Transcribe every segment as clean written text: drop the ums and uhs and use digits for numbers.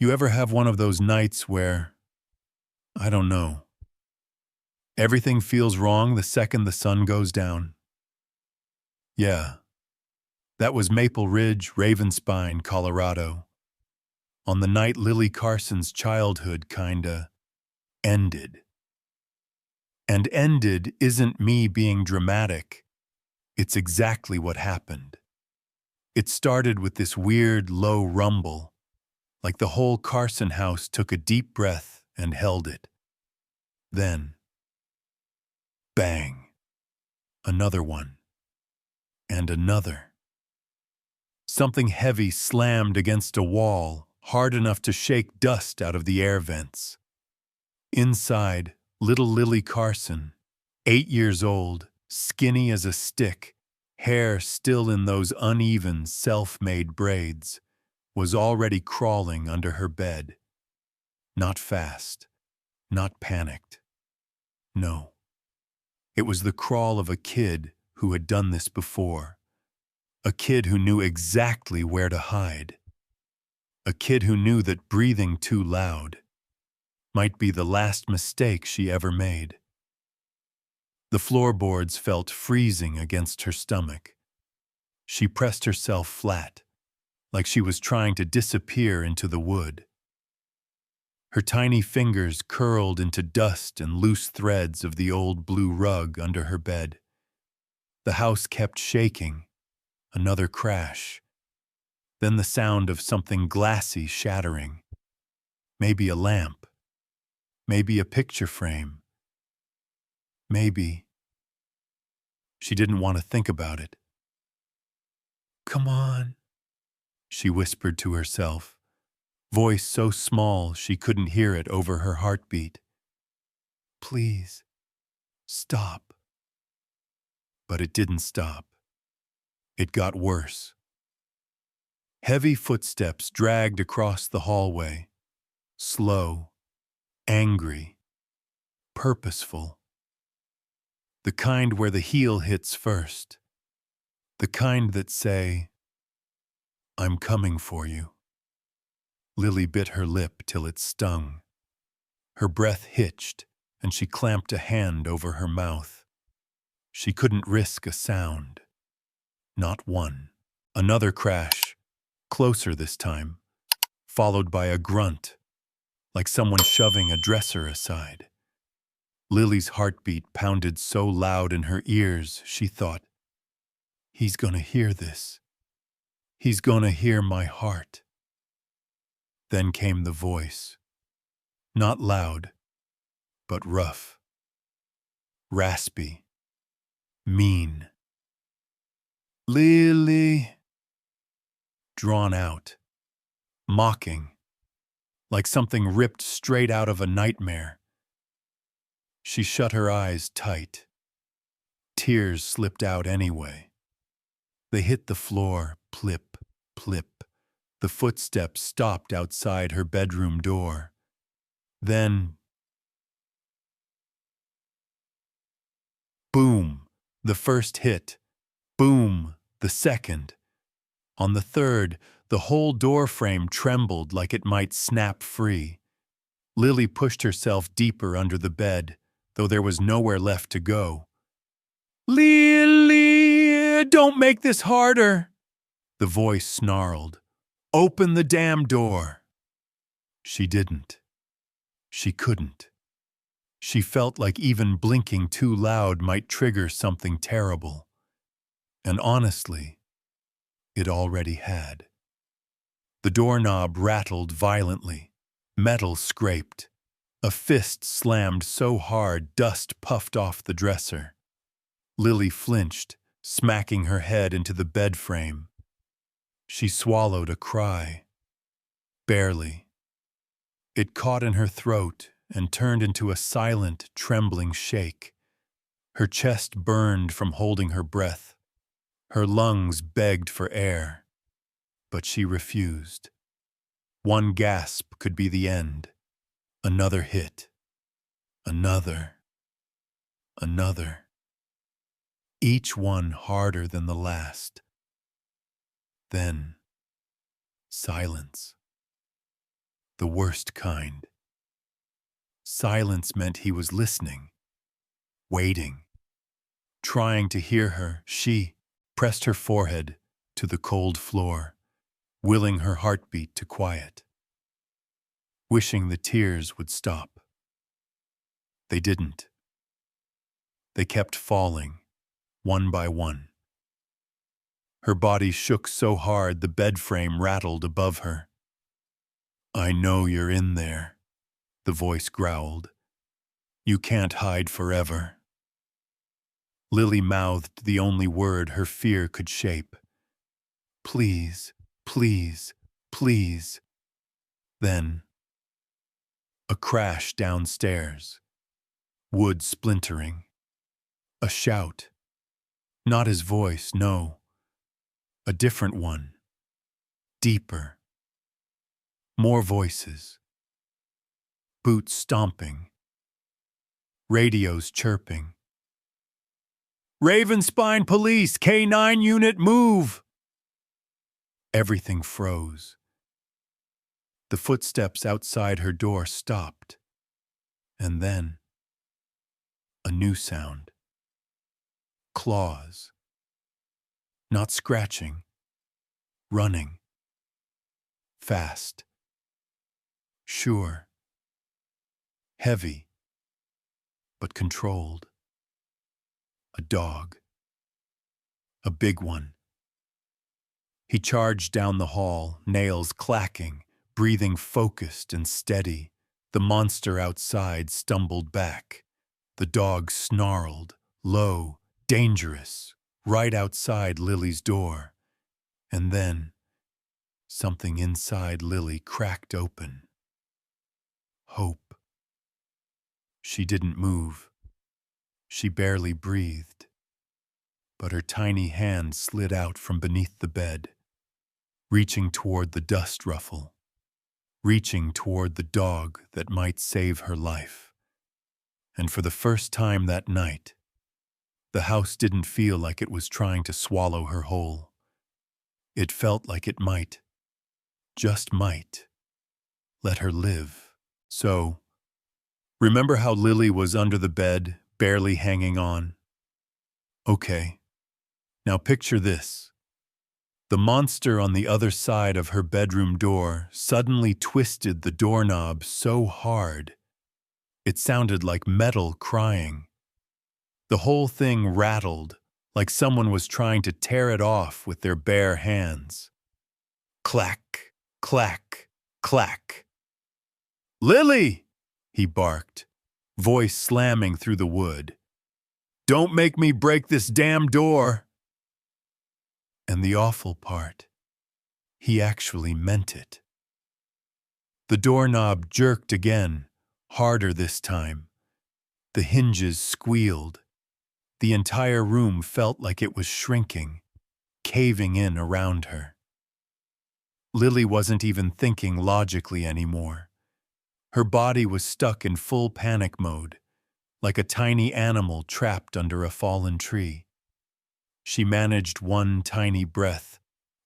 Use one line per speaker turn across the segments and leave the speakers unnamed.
You ever have one of those nights where, I don't know, everything feels wrong the second the sun goes down? Yeah, that was Maple Ridge, Ravenspine, Colorado, on the night Lily Carson's childhood kinda ended. And ended isn't me being dramatic, it's exactly what happened. It started with this weird, low rumble, like the whole Carson house took a deep breath and held it. Then, bang, another one, and another. Something heavy slammed against a wall, hard enough to shake dust out of the air vents. Inside, little Lily Carson, 8 years old, skinny as a stick, hair still in those uneven, self-made braids, was already crawling under her bed. Not fast, not panicked. No. It was the crawl of a kid who had done this before. A kid who knew exactly where to hide. A kid who knew that breathing too loud might be the last mistake she ever made. The floorboards felt freezing against her stomach. She pressed herself flat, like she was trying to disappear into the wood. Her tiny fingers curled into dust and loose threads of the old blue rug under her bed. The house kept shaking. Another crash. Then the sound of something glassy shattering. Maybe a lamp. Maybe a picture frame. Maybe. She didn't want to think about it. "Come on," she whispered to herself, voice so small she couldn't hear it over her heartbeat. "Please, stop." But it didn't stop. It got worse. Heavy footsteps dragged across the hallway, slow, angry, purposeful. The kind where the heel hits first. The kind that say, "I'm coming for you." Lily bit her lip till it stung. Her breath hitched, and she clamped a hand over her mouth. She couldn't risk a sound. Not one. Another crash, closer this time, followed by a grunt, like someone shoving a dresser aside. Lily's heartbeat pounded so loud in her ears, she thought, "He's gonna hear this. He's gonna hear my heart." Then came the voice. Not loud, but rough. Raspy. Mean. "Lily." Drawn out. Mocking. Like something ripped straight out of a nightmare. She shut her eyes tight. Tears slipped out anyway. They hit the floor, plip, plip. The footsteps stopped outside her bedroom door. Then, boom, the first hit. Boom, the second. On the third, the whole door frame trembled like it might snap free. Lily pushed herself deeper under the bed, though there was nowhere left to go. "Lily, don't make this harder," the voice snarled. "Open the damn door." She didn't. She couldn't. She felt like even blinking too loud might trigger something terrible. And honestly, it already had. The doorknob rattled violently. Metal scraped. A fist slammed so hard dust puffed off the dresser. Lily flinched, smacking her head into the bed frame. She swallowed a cry. Barely. It caught in her throat and turned into a silent, trembling shake. Her chest burned from holding her breath. Her lungs begged for air. But she refused. One gasp could be the end. Another hit. Another. Another. Each one harder than the last. Then, silence. the worst kind. Silence meant he was listening, waiting, trying to hear her. She pressed her forehead to the cold floor, willing her heartbeat to quiet, wishing the tears would stop. They didn't. They kept falling, one by one. Her body shook so hard the bed frame rattled above her. "I know you're in there," the voice growled. "You can't hide forever." Lily mouthed the only word her fear could shape. "Please, please, please." Then, a crash downstairs, wood splintering. A shout. Not his voice, no. A different one. Deeper. More voices. Boots stomping. Radios chirping. "Ravenspine Police, K9 unit, move!" Everything froze. The footsteps outside her door stopped. And then, a new sound. Claws. Not scratching. Running. Fast. Sure. Heavy. But controlled. A dog. A big one. He charged down the hall, nails clacking, breathing focused and steady. The monster outside stumbled back. The dog snarled, low, dangerous, right outside Lily's door. And then, something inside Lily cracked open. Hope. She didn't move. She barely breathed. But her tiny hand slid out from beneath the bed, reaching toward the dust ruffle, reaching toward the dog that might save her life. And for the first time that night, the house didn't feel like it was trying to swallow her whole. It felt like it might, just might, let her live. So, remember how Lily was under the bed, barely hanging on? Okay, now picture this. The monster on the other side of her bedroom door suddenly twisted the doorknob so hard, it sounded like metal crying. The whole thing rattled, like someone was trying to tear it off with their bare hands. Clack, clack, clack. "Lily!" he barked, voice slamming through the wood. "Don't make me break this damn door!" And the awful part, he actually meant it. The doorknob jerked again, harder this time. The hinges squealed. The entire room felt like it was shrinking, caving in around her. Lily wasn't even thinking logically anymore. Her body was stuck in full panic mode, like a tiny animal trapped under a fallen tree. She managed one tiny breath,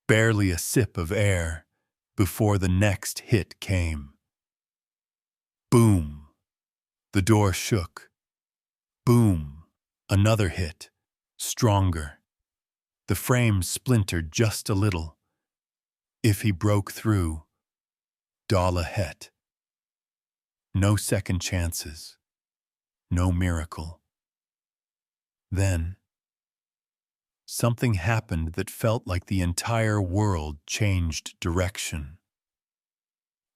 barely a sip of air, before the next hit came. Boom! The door shook. Boom! Another hit, stronger. The frame splintered just a little. If he broke through, Dala het. No second chances. No miracle. Then, something happened that felt like the entire world changed direction.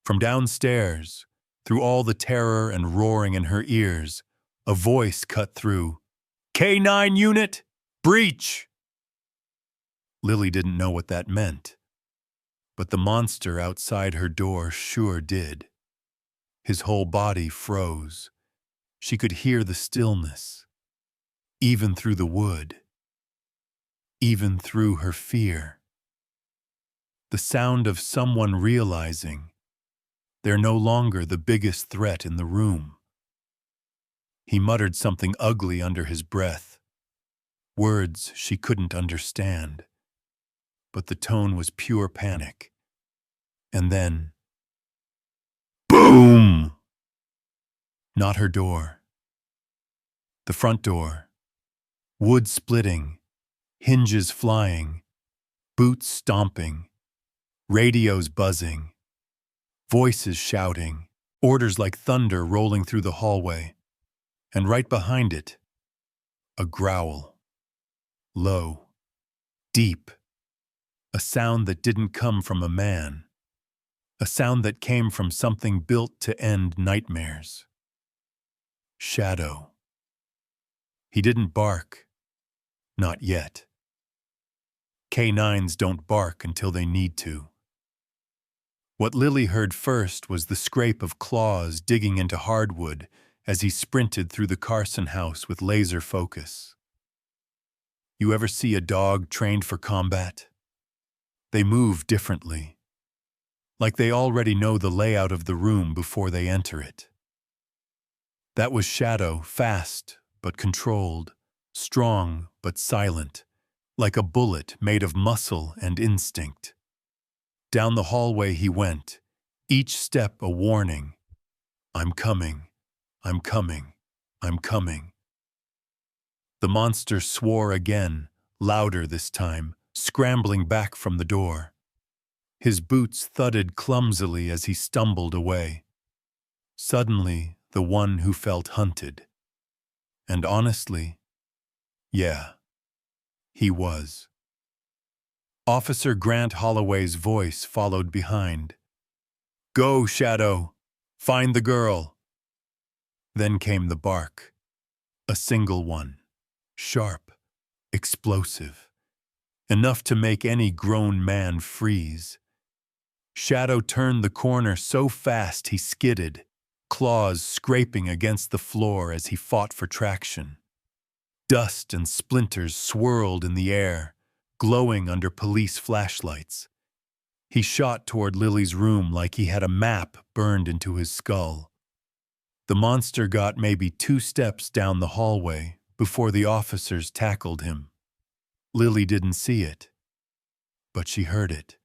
From downstairs, through all the terror and roaring in her ears, a voice cut through. "K9 unit, breach!" Lily didn't know what that meant, but the monster outside her door sure did. His whole body froze. She could hear the stillness, even through the wood, even through her fear. The sound of someone realizing they're no longer the biggest threat in the room. He muttered something ugly under his breath, words she couldn't understand, but the tone was pure panic. And then, Boom! Not her door. The front door. Wood splitting, hinges flying, boots stomping, radios buzzing, voices shouting, orders like thunder rolling through the hallway. And right behind it, a growl. Low, deep, a sound that didn't come from a man. A sound that came from something built to end nightmares. Shadow. He didn't bark. Not yet. Canines don't bark until they need to. What Lily heard first was the scrape of claws digging into hardwood as he sprinted through the Carson house with laser focus. You ever see a dog trained for combat? They move differently, like they already know the layout of the room before they enter it. That was Shadow, fast but controlled, strong but silent, like a bullet made of muscle and instinct. Down the hallway he went, each step a warning. I'm coming, I'm coming, I'm coming. The monster swore again, louder this time, scrambling back from the door. His boots thudded clumsily as he stumbled away. Suddenly, the one who felt hunted. And honestly, yeah, he was. Officer Grant Holloway's voice followed behind. Go, Shadow! Find the girl! Then came the bark. A single one. Sharp. Explosive. Enough to make any grown man freeze. Shadow turned the corner so fast he skidded, claws scraping against the floor as he fought for traction. Dust and splinters swirled in the air, glowing under police flashlights. He shot toward Lily's room like he had a map burned into his skull. The monster got maybe 2 steps down the hallway before the officers tackled him. Lily didn't see it, but she heard it.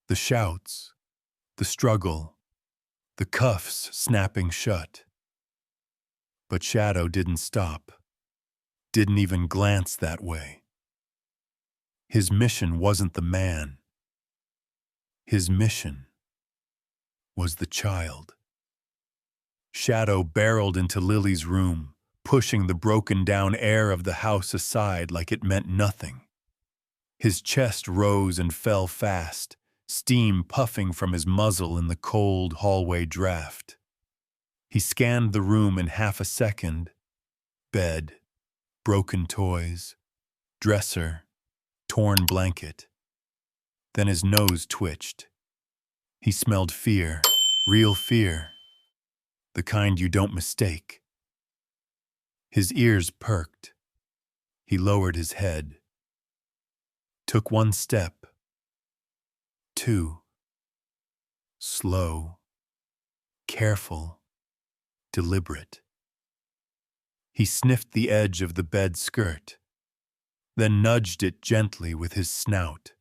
The shouts, the struggle, the cuffs snapping shut. But Shadow didn't stop, didn't even glance that way. His mission wasn't the man. His mission was the child. Shadow barreled into Lily's room, pushing the broken-down air of the house aside like it meant nothing. His chest rose and fell fast, steam puffing from his muzzle in the cold hallway draft. He scanned the room in half a second. Bed, broken toys, dresser, torn blanket. Then his nose twitched. He smelled fear, real fear, the kind you don't mistake. His ears perked. He lowered his head. Took 1 step. 2. Slow. Careful. Deliberate. He sniffed the edge of the bed skirt, then nudged it gently with his snout.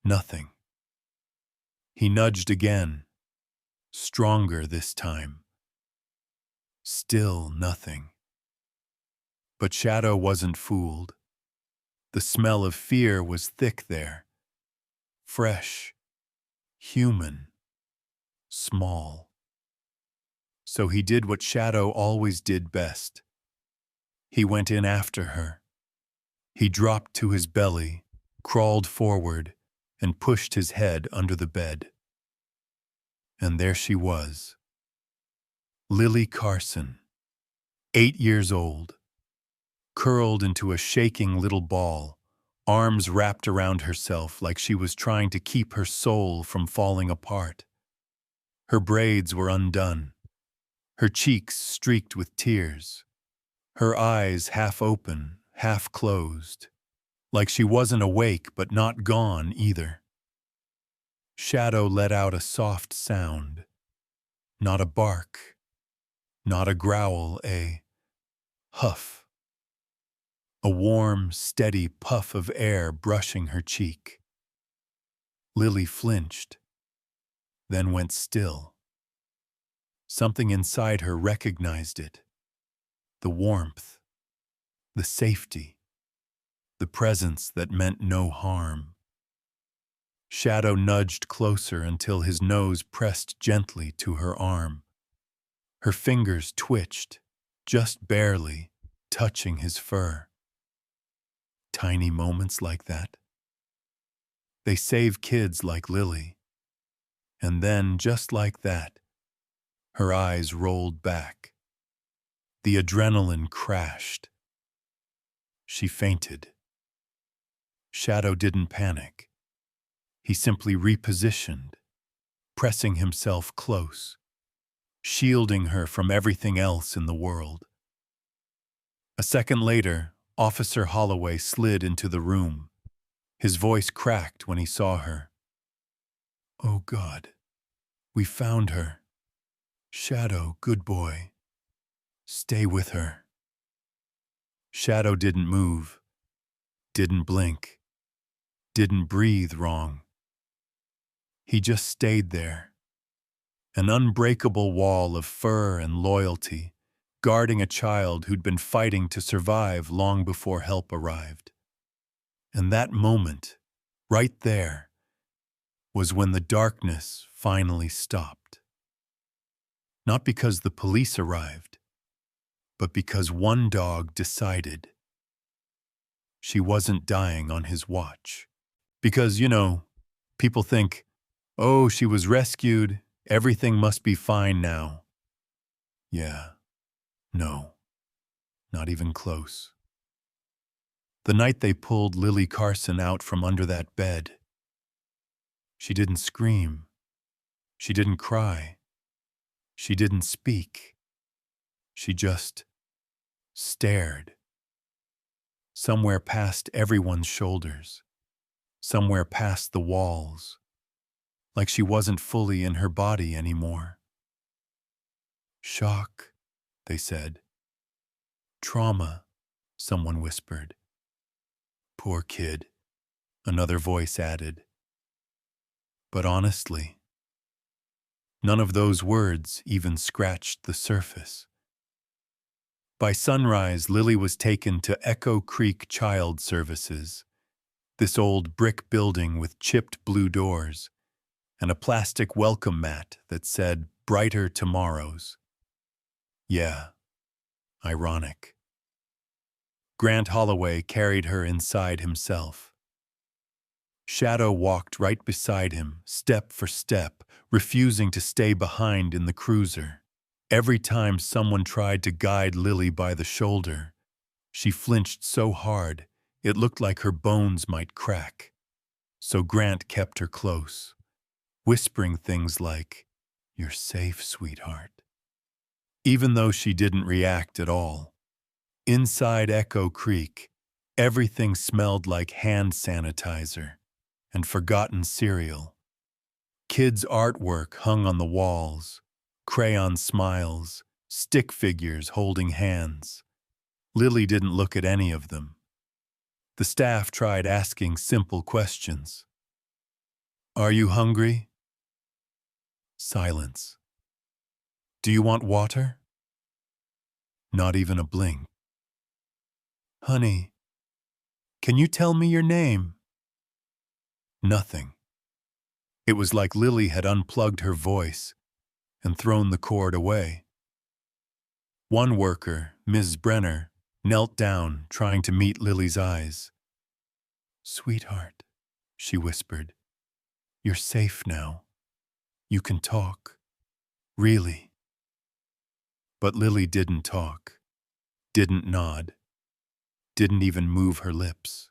Nothing. He nudged again, stronger this time. Still nothing. But Shadow wasn't fooled. The smell of fear was thick there. Fresh. Human. Small. So he did what Shadow always did best. He went in after her. He dropped to his belly, crawled forward, and pushed his head under the bed. And there she was. Lily Carson, 8 years old, curled into a shaking little ball, arms wrapped around herself like she was trying to keep her soul from falling apart. Her braids were undone, her cheeks streaked with tears, her eyes half open, half closed, like she wasn't awake but not gone either. Shadow let out a soft sound, not a bark, not a growl, a huff. A warm, steady puff of air brushing her cheek. Lily flinched, then went still. Something inside her recognized it. The warmth, the safety, the presence that meant no harm. Shadow nudged closer until his nose pressed gently to her arm. Her fingers twitched, just barely, touching his fur. Tiny moments like that. They save kids like Lily. And then, just like that, her eyes rolled back. The adrenaline crashed. She fainted. Shadow didn't panic. He simply repositioned, pressing himself close, shielding her from everything else in the world. A second later, Officer Holloway slid into the room. His voice cracked when he saw her. "Oh God, we found her. Shadow, good boy. Stay with her." Shadow didn't move, didn't blink, didn't breathe wrong. He just stayed there, an unbreakable wall of fur and loyalty, guarding a child who'd been fighting to survive long before help arrived. And that moment, right there, was when the darkness finally stopped. Not because the police arrived, but because one dog decided she wasn't dying on his watch. Because, people think, oh, she was rescued, everything must be fine now. Yeah, no, not even close. The night they pulled Lily Carson out from under that bed, she didn't scream, she didn't cry, she didn't speak. She just stared. Somewhere past everyone's shoulders, somewhere past the walls, like she wasn't fully in her body anymore. Shock, they said. Trauma, someone whispered. Poor kid, another voice added. But honestly, none of those words even scratched the surface. By sunrise, Lily was taken to Echo Creek Child Services, this old brick building with chipped blue doors and a plastic welcome mat that said "Brighter Tomorrows." Yeah, ironic. Grant Holloway carried her inside himself. Shadow walked right beside him, step for step, refusing to stay behind in the cruiser. Every time someone tried to guide Lily by the shoulder, she flinched so hard it looked like her bones might crack. So Grant kept her close, whispering things like, "You're safe, sweetheart." Even though she didn't react at all. Inside Echo Creek, everything smelled like hand sanitizer and forgotten cereal. Kids' artwork hung on the walls, crayon smiles, stick figures holding hands. Lily didn't look at any of them. The staff tried asking simple questions. "Are you hungry?" Silence. "Do you want water?" Not even a blink. "Honey, can you tell me your name?" Nothing. It was like Lily had unplugged her voice and thrown the cord away. One worker, Ms. Brenner, knelt down, trying to meet Lily's eyes. "Sweetheart," she whispered, "you're safe now. You can talk. Really." But Lily didn't talk, didn't nod, didn't even move her lips.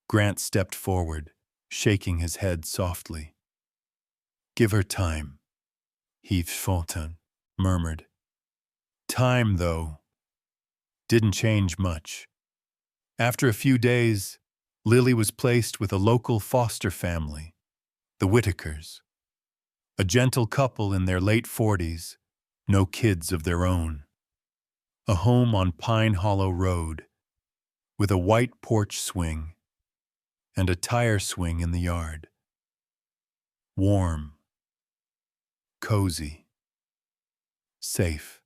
Grant stepped forward, shaking his head softly. "Give her time," Heath Fulton murmured. Time, though, didn't change much. After a few days, Lily was placed with a local foster family, the Whitakers, a gentle couple in their late 40s, no kids of their own. A home on Pine Hollow Road, with a white porch swing and a tire swing in the yard. Warm, cozy. safe.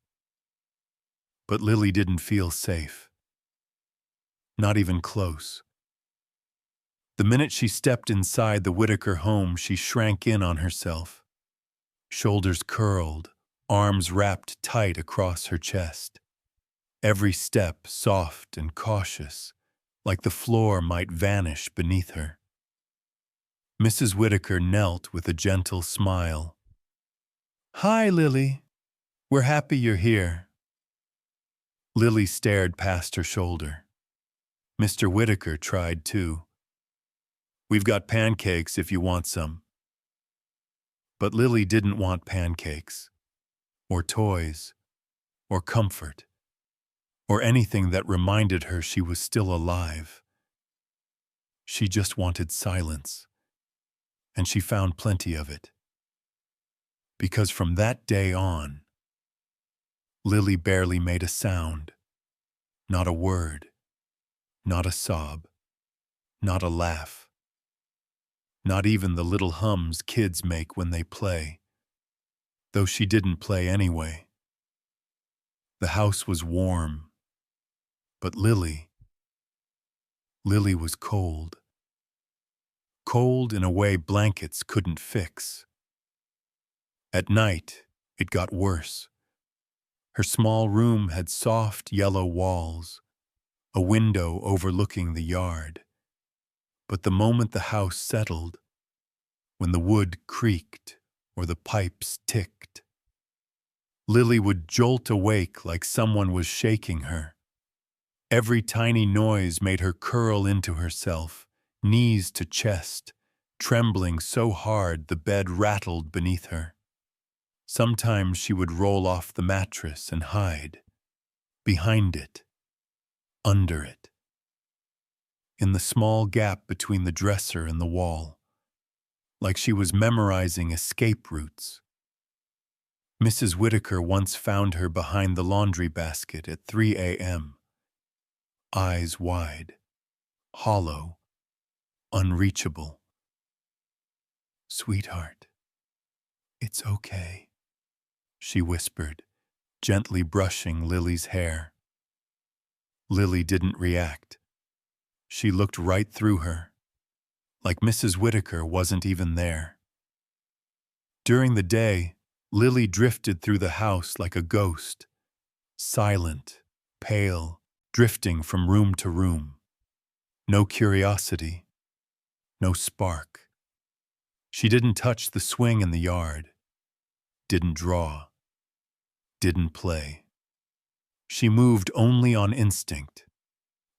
But Lily didn't feel safe. Not even close. The minute she stepped inside the Whitaker home, she shrank in on herself. Shoulders curled, arms wrapped tight across her chest. Every step soft and cautious, like the floor might vanish beneath her. Mrs. Whitaker knelt with a gentle smile. "Hi, Lily. We're happy you're here." Lily stared past her shoulder. Mr. Whitaker tried too. "We've got pancakes if you want some." But Lily didn't want pancakes, or toys, or comfort, or anything that reminded her she was still alive. She just wanted silence, and she found plenty of it. Because from that day on, Lily barely made a sound, not a word, not a sob, not a laugh, not even the little hums kids make when they play, though she didn't play anyway. The house was warm, but Lily was cold. Cold in a way blankets couldn't fix. At night, it got worse. Her small room had soft yellow walls, a window overlooking the yard. But the moment the house settled, when the wood creaked or the pipes ticked, Lily would jolt awake like someone was shaking her. Every tiny noise made her curl into herself, knees to chest, trembling so hard the bed rattled beneath her. Sometimes she would roll off the mattress and hide, behind it, under it, in the small gap between the dresser and the wall, like she was memorizing escape routes. Mrs. Whitaker once found her behind the laundry basket at 3 a.m., eyes wide, hollow, unreachable. "Sweetheart, it's okay," she whispered, gently brushing Lily's hair. Lily didn't react. She looked right through her, like Mrs. Whitaker wasn't even there. During the day, Lily drifted through the house like a ghost, silent, pale, drifting from room to room. No curiosity, no spark. She didn't touch the swing in the yard, didn't draw, didn't play. She moved only on instinct,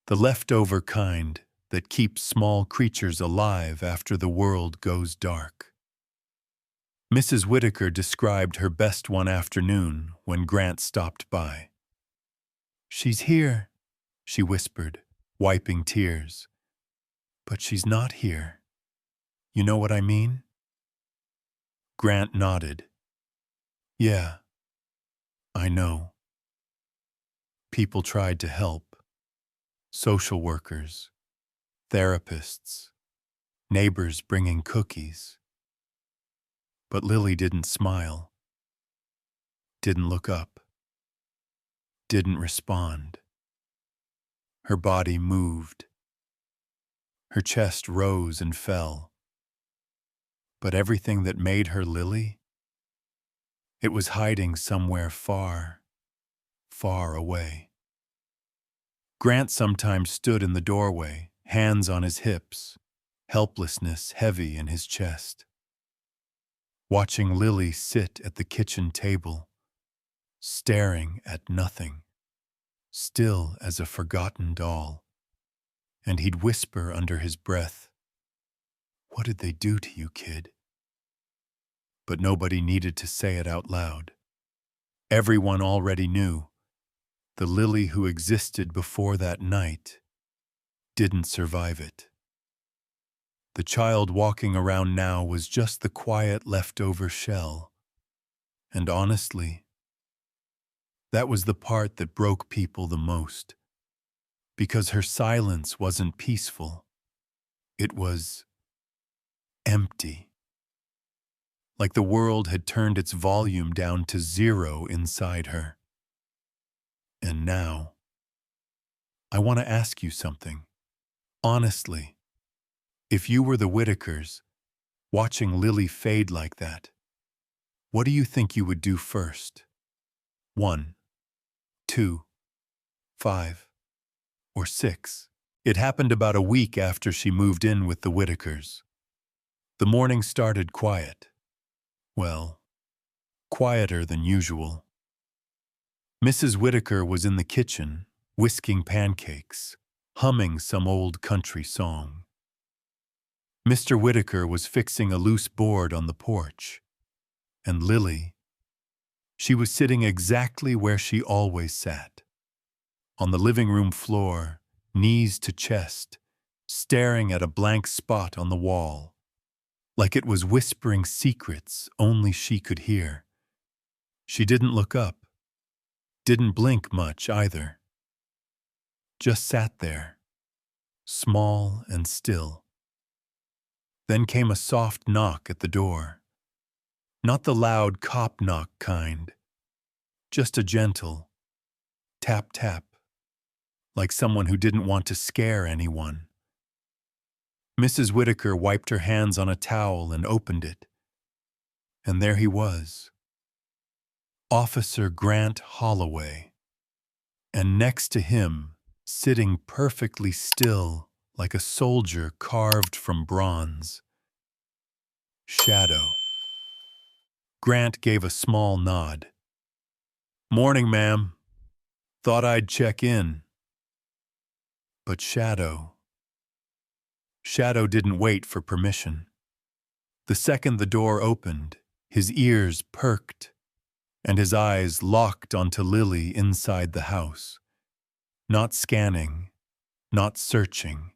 the leftover kind that keeps small creatures alive after the world goes dark. Mrs. Whitaker described her best one afternoon when Grant stopped by. "She's here," she whispered, wiping tears. "But she's not here. You know what I mean?" Grant nodded. "Yeah, I know." People tried to help. Social workers, therapists, neighbors bringing cookies. But Lily didn't smile, didn't look up, didn't respond. Her body moved. Her chest rose and fell. But everything that made her Lily, it was hiding somewhere far, far away. Grant sometimes stood in the doorway, hands on his hips, helplessness heavy in his chest. Watching Lily sit at the kitchen table, staring at nothing, still as a forgotten doll. And he'd whisper under his breath, "What did they do to you, kid?" But nobody needed to say it out loud. Everyone already knew. The Lily who existed before that night didn't survive it. The child walking around now was just the quiet leftover shell. And honestly, that was the part that broke people the most. Because her silence wasn't peaceful. It was empty. like the world had turned its volume down to 0 inside her. And now, I want to ask you something. Honestly, if you were the Whitakers, watching Lily fade like that, what do you think you would do first? 1, 2, 5, or 6? It happened about a week after she moved in with the Whitakers. The morning started quiet. Well, quieter than usual. Mrs. Whitaker was in the kitchen, whisking pancakes, humming some old country song. Mr. Whitaker was fixing a loose board on the porch. And Lily, she was sitting exactly where she always sat, on the living room floor, knees to chest, staring at a blank spot on the wall, like it was whispering secrets only she could hear. She didn't look up, didn't blink much either. Just sat there, small and still. Then came a soft knock at the door. Not the loud cop knock kind, just a gentle tap tap, like someone who didn't want to scare anyone. Mrs. Whitaker wiped her hands on a towel and opened it. And there he was, Officer Grant Holloway. And next to him, sitting perfectly still like a soldier carved from bronze, Shadow. Grant gave a small nod. "Morning, ma'am. Thought I'd check in." But Shadow didn't wait for permission. The second the door opened, his ears perked, and his eyes locked onto Lily inside the house. Not scanning, not searching.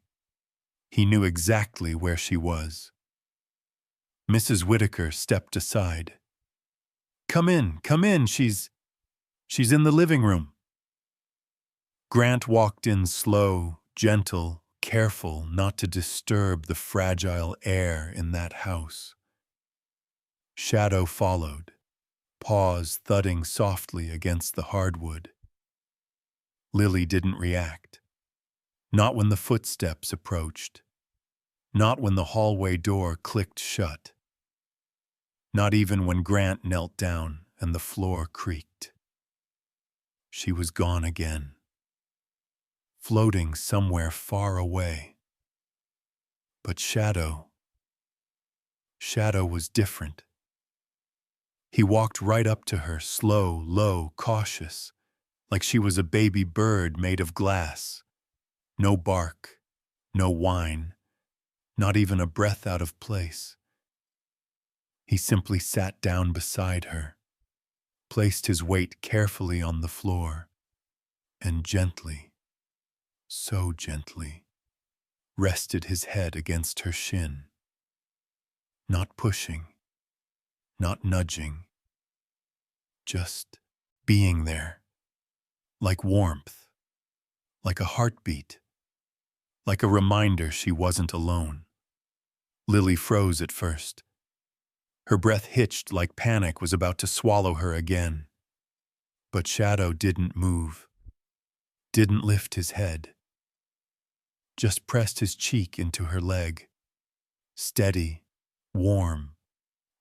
He knew exactly where she was. Mrs. Whitaker stepped aside. Come in, she's in the living room." Grant walked in slow, gentle, careful not to disturb the fragile air in that house. Shadow followed, paws thudding softly against the hardwood. Lily didn't react. Not when the footsteps approached. Not when the hallway door clicked shut. Not even when Grant knelt down and the floor creaked. She was gone again, floating somewhere far away. But Shadow was different. He walked right up to her, slow, low, cautious, like she was a baby bird made of glass. No bark, no whine, not even a breath out of place. He simply sat down beside her, placed his weight carefully on the floor, and gently, so gently, rested his head against her shin. Not pushing, not nudging, just being there, like warmth, like a heartbeat, like a reminder she wasn't alone. Lily froze at first. Her breath hitched like panic was about to swallow her again. But Shadow didn't move, didn't lift his head, just pressed his cheek into her leg. Steady, warm,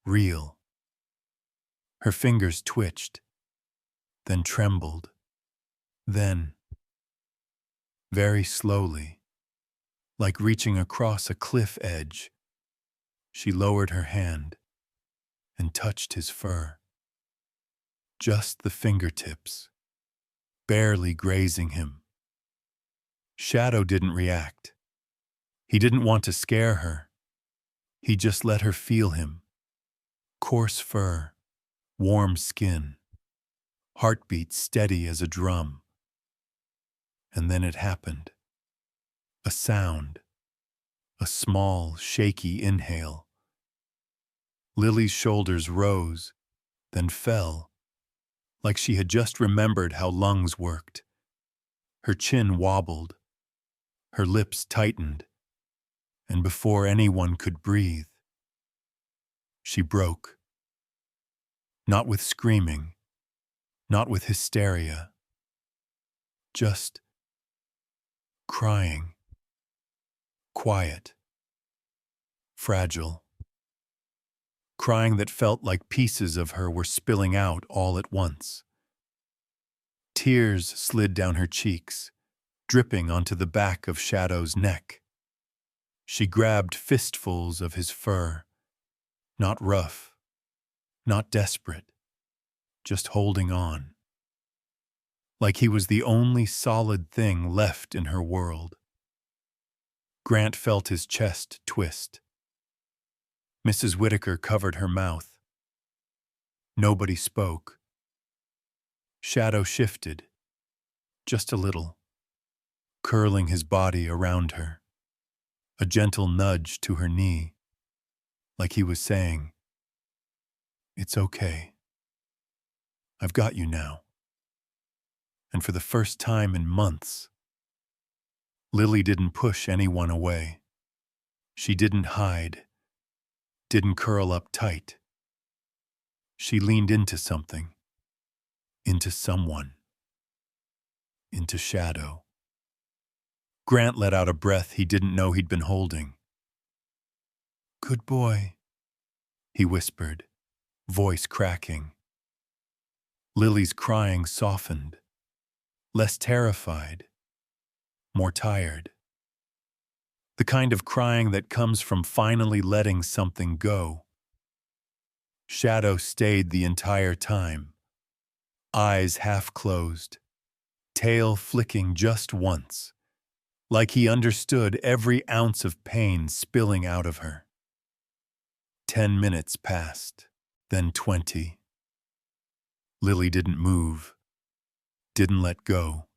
real. Her fingers twitched, then trembled, then, very slowly, like reaching across a cliff edge, she lowered her hand and touched his fur. Just the fingertips, barely grazing him. Shadow didn't react. He didn't want to scare her. He just let her feel him. Coarse fur, warm skin, heartbeat steady as a drum. And then it happened. A sound, a small, shaky inhale. Lily's shoulders rose, then fell, like she had just remembered how lungs worked. Her chin wobbled, her lips tightened, and before anyone could breathe, she broke. Not with screaming, not with hysteria, just crying, quiet, fragile, crying that felt like pieces of her were spilling out all at once. Tears slid down her cheeks, dripping onto the back of Shadow's neck. She grabbed fistfuls of his fur, not rough, not desperate, just holding on. Like he was the only solid thing left in her world. Grant felt his chest twist. Mrs. Whitaker covered her mouth. Nobody spoke. Shadow shifted, just a little, curling his body around her, a gentle nudge to her knee, like he was saying, "It's okay. I've got you now." And for the first time in months, Lily didn't push anyone away. She didn't hide, didn't curl up tight. She leaned into something, into someone, into Shadow. Grant let out a breath he didn't know he'd been holding. "Good boy," he whispered, voice cracking. Lily's crying softened, less terrified, more tired. The kind of crying that comes from finally letting something go. Shadow stayed the entire time, eyes half closed, tail flicking just once, like he understood every ounce of pain spilling out of her. 10 minutes passed, then 20. Lily didn't move, didn't let go.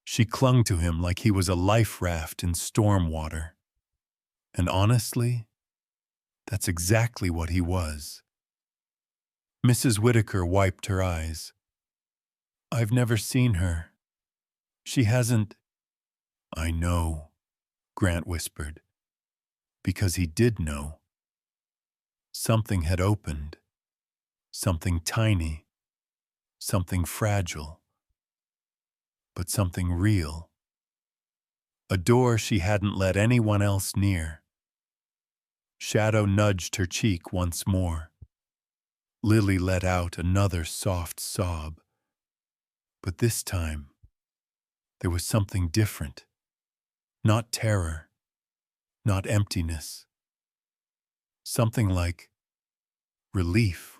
She clung to him like he was a life raft in storm water. And honestly, that's exactly what he was. Mrs. Whitaker wiped her eyes. "I've never seen her. She hasn't—" "I know," Grant whispered, because he did know. Something had opened, something tiny, something fragile, but something real. A door she hadn't let anyone else near. Shadow nudged her cheek once more. Lily let out another soft sob. But this time, there was something different. Not terror, not emptiness. Something like relief,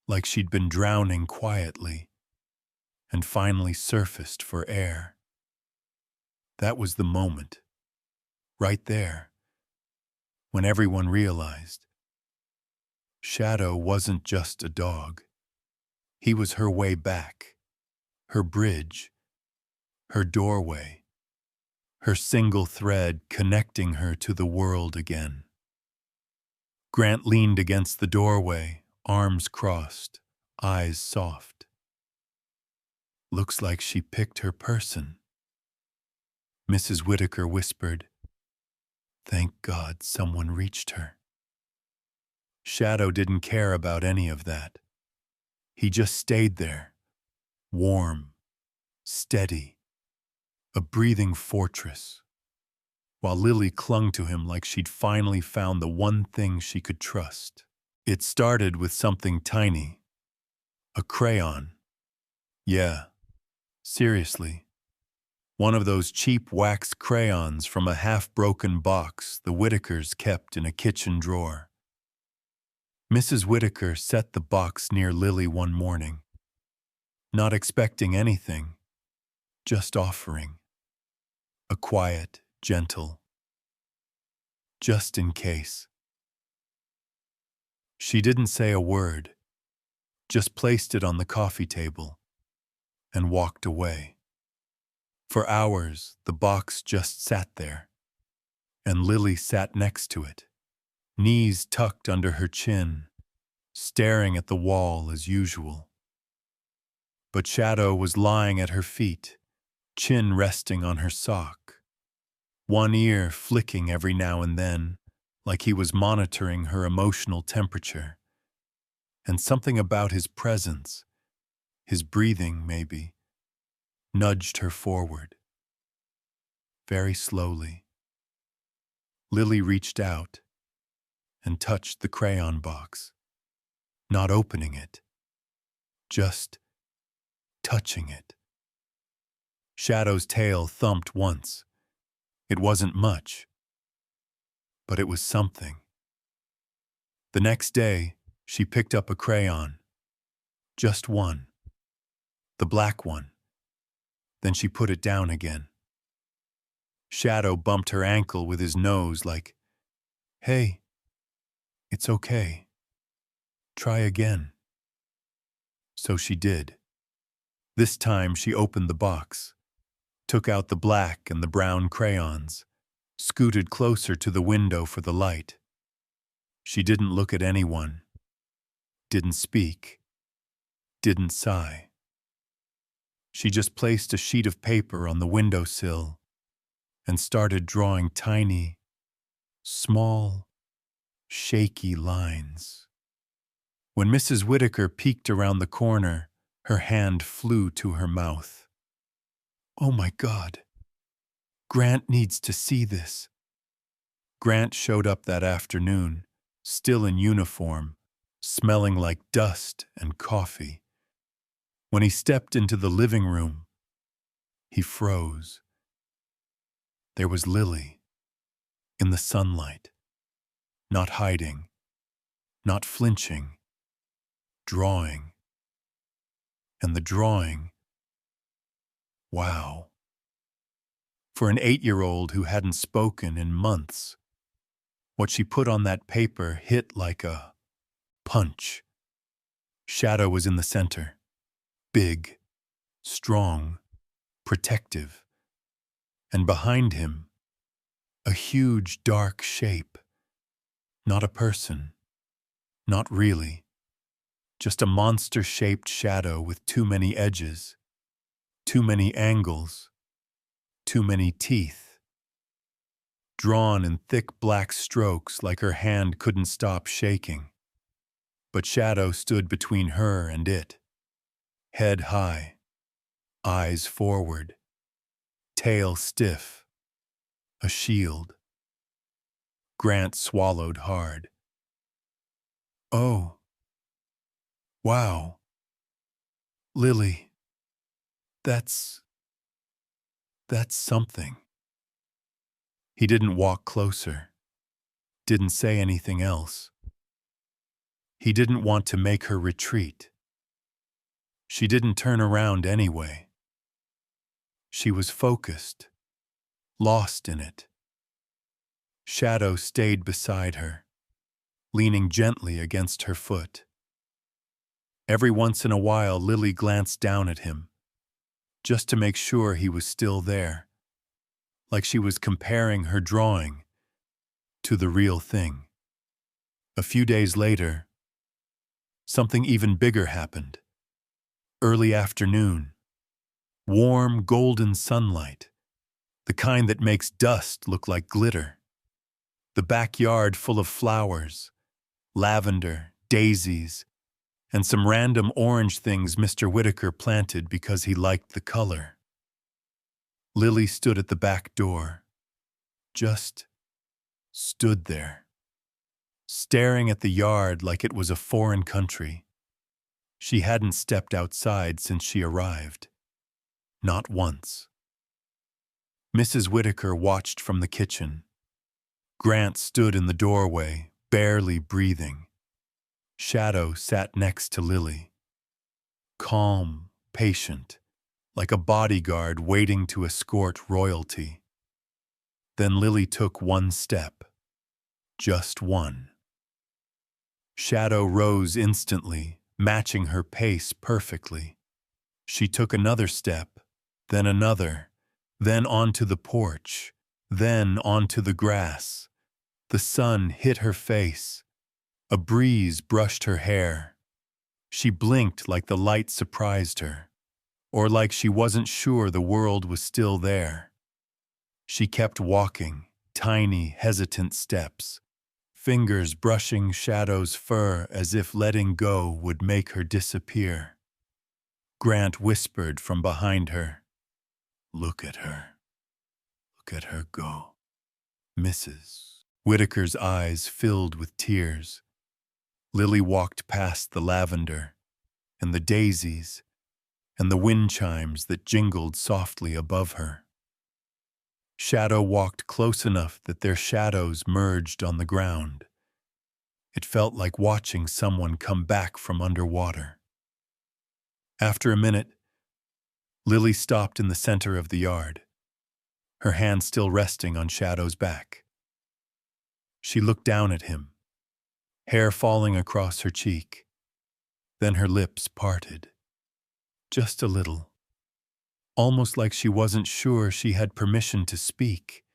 like she'd been drowning quietly and finally surfaced for air. That was the moment, right there, when everyone realized Shadow wasn't just a dog. He was her way back, her bridge, her doorway, her single thread connecting her to the world again. Grant leaned against the doorway, arms crossed, eyes soft. "Looks like she picked her person," Mrs. Whitaker whispered. "Thank God someone reached her." Shadow didn't care about any of that. He just stayed there, warm, steady, a breathing fortress, while Lily clung to him like she'd finally found the one thing she could trust. It started with something tiny, a crayon. Yeah, seriously. One of those cheap wax crayons from a half-broken box the Whitakers kept in a kitchen drawer. Mrs. Whitaker set the box near Lily one morning, not expecting anything, just offering. A quiet, gentle, just in case. She didn't say a word, just placed it on the coffee table and walked away. For hours, the box just sat there, and Lily sat next to it, knees tucked under her chin, staring at the wall as usual. But Shadow was lying at her feet, chin resting on her sock, one ear flicking every now and then, like he was monitoring her emotional temperature. and something about his presence, his breathing maybe, nudged her forward. Very slowly, Lily reached out and touched the crayon box, not opening it, just touching it. Shadow's tail thumped once. It wasn't much, but it was something. The next day, she picked up a crayon. Just one. The black one. Then she put it down again. Shadow bumped her ankle with his nose like, "Hey, it's okay. Try again." So she did. This time she opened the box, took out the black and the brown crayons, scooted closer to the window for the light. She didn't look at anyone, didn't speak, didn't sigh. She just placed a sheet of paper on the windowsill and started drawing tiny, small, shaky lines. When Mrs. Whitaker peeked around the corner, her hand flew to her mouth. "Oh my God, Grant needs to see this." Grant showed up that afternoon, still in uniform, smelling like dust and coffee. When he stepped into the living room, he froze. There was Lily, in the sunlight, not hiding, not flinching, drawing. And the drawing, wow. For an 8-year-old who hadn't spoken in months, what she put on that paper hit like a punch. Shadow was in the center, big, strong, protective. And behind him, a huge dark shape. Not a person, not really. Just a monster-shaped shadow with too many edges, too many angles, too many teeth. Drawn in thick black strokes like her hand couldn't stop shaking. But Shadow stood between her and it. Head high, eyes forward, tail stiff, a shield. Grant swallowed hard. "Oh, wow. Lily, that's something." He didn't walk closer, didn't say anything else. He didn't want to make her retreat. She didn't turn around anyway. She was focused, lost in it. Shadow stayed beside her, leaning gently against her foot. Every once in a while, Lily glanced down at him, just to make sure he was still there, like she was comparing her drawing to the real thing. A few days later, something even bigger happened. Early afternoon, warm golden sunlight, the kind that makes dust look like glitter. The backyard full of flowers, lavender, daisies, and some random orange things Mr. Whitaker planted because he liked the color. Lily stood at the back door, just stood there, staring at the yard like it was a foreign country. She hadn't stepped outside since she arrived. Not once. Mrs. Whitaker watched from the kitchen. Grant stood in the doorway, barely breathing. Shadow sat next to Lily. Calm, patient, like a bodyguard waiting to escort royalty. Then Lily took one step. Just one. Shadow rose instantly, matching her pace perfectly. She took another step, then another, then onto the porch, then onto the grass. The sun hit her face. A breeze brushed her hair. She blinked like the light surprised her, or like she wasn't sure the world was still there. She kept walking, tiny, hesitant steps, fingers brushing Shadow's fur as if letting go would make her disappear. Grant whispered from behind her, "Look at her. Look at her go." Mrs. Whitaker's eyes filled with tears. Lily walked past the lavender and the daisies and the wind chimes that jingled softly above her. Shadow walked close enough that their shadows merged on the ground. It felt like watching someone come back from underwater. After a minute, Lily stopped in the center of the yard, her hand still resting on Shadow's back. She looked down at him, hair falling across her cheek. Then her lips parted. Just a little. Almost like she wasn't sure she had permission to speak.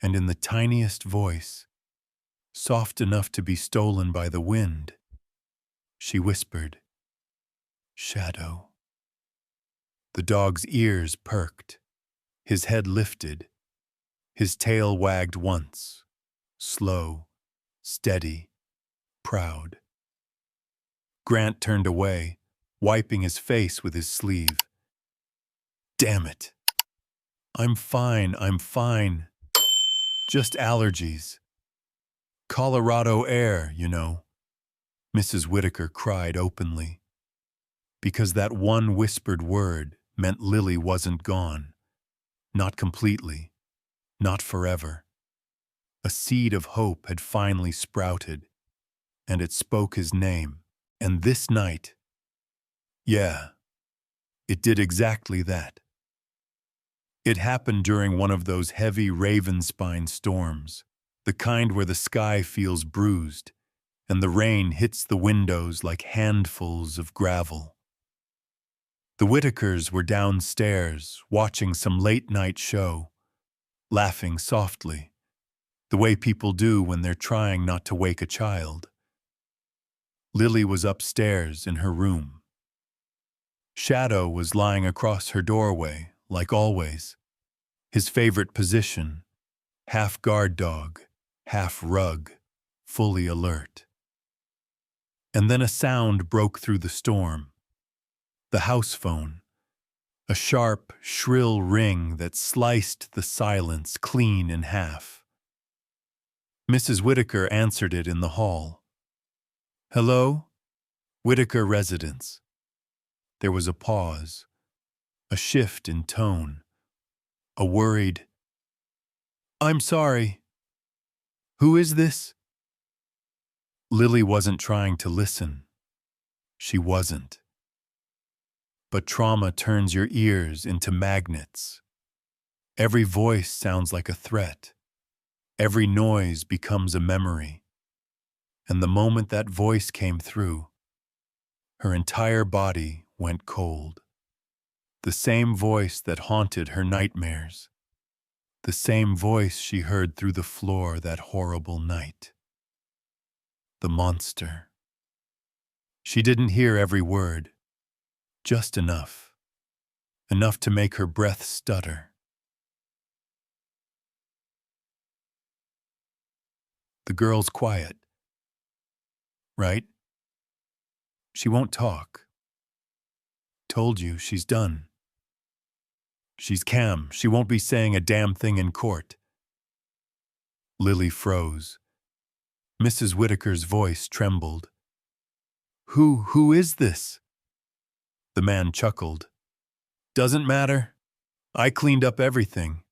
And in the tiniest voice, soft enough to be stolen by the wind, she whispered, "Shadow." The dog's ears perked, his head lifted, his tail wagged once, slow, steady, proud. Grant turned away, wiping his face with his sleeve. "Damn it. I'm fine. Just allergies. Colorado air, you know," Mrs. Whitaker cried openly. Because that one whispered word meant Lily wasn't gone. Not completely. Not forever. A seed of hope had finally sprouted, and it spoke his name. And this night, yeah, it did exactly that. It happened during one of those heavy raven-spine storms, the kind where the sky feels bruised, and the rain hits the windows like handfuls of gravel. The Whitakers were downstairs, watching some late-night show, laughing softly, the way people do when they're trying not to wake a child. Lily was upstairs in her room. Shadow was lying across her doorway, like always, his favorite position, half guard dog, half rug, fully alert. And then a sound broke through the storm. The house phone, a sharp, shrill ring that sliced the silence clean in half. Mrs. Whitaker answered it in the hall. "Hello? Whitaker residence." There was a pause, a shift in tone, a worried, "I'm sorry. Who is this?" Lily wasn't trying to listen. She wasn't. But trauma turns your ears into magnets. Every voice sounds like a threat. Every noise becomes a memory. And the moment that voice came through, her entire body went cold. The same voice that haunted her nightmares. The same voice she heard through the floor that horrible night. The monster. She didn't hear every word, just enough. Enough to make her breath stutter. The girl's quiet. Right? She won't talk. Told you, she's done. She's calm. She won't be saying a damn thing in court. Lily froze. Mrs. Whitaker's voice trembled. Who is this?" The man chuckled. "Doesn't matter. I cleaned up everything.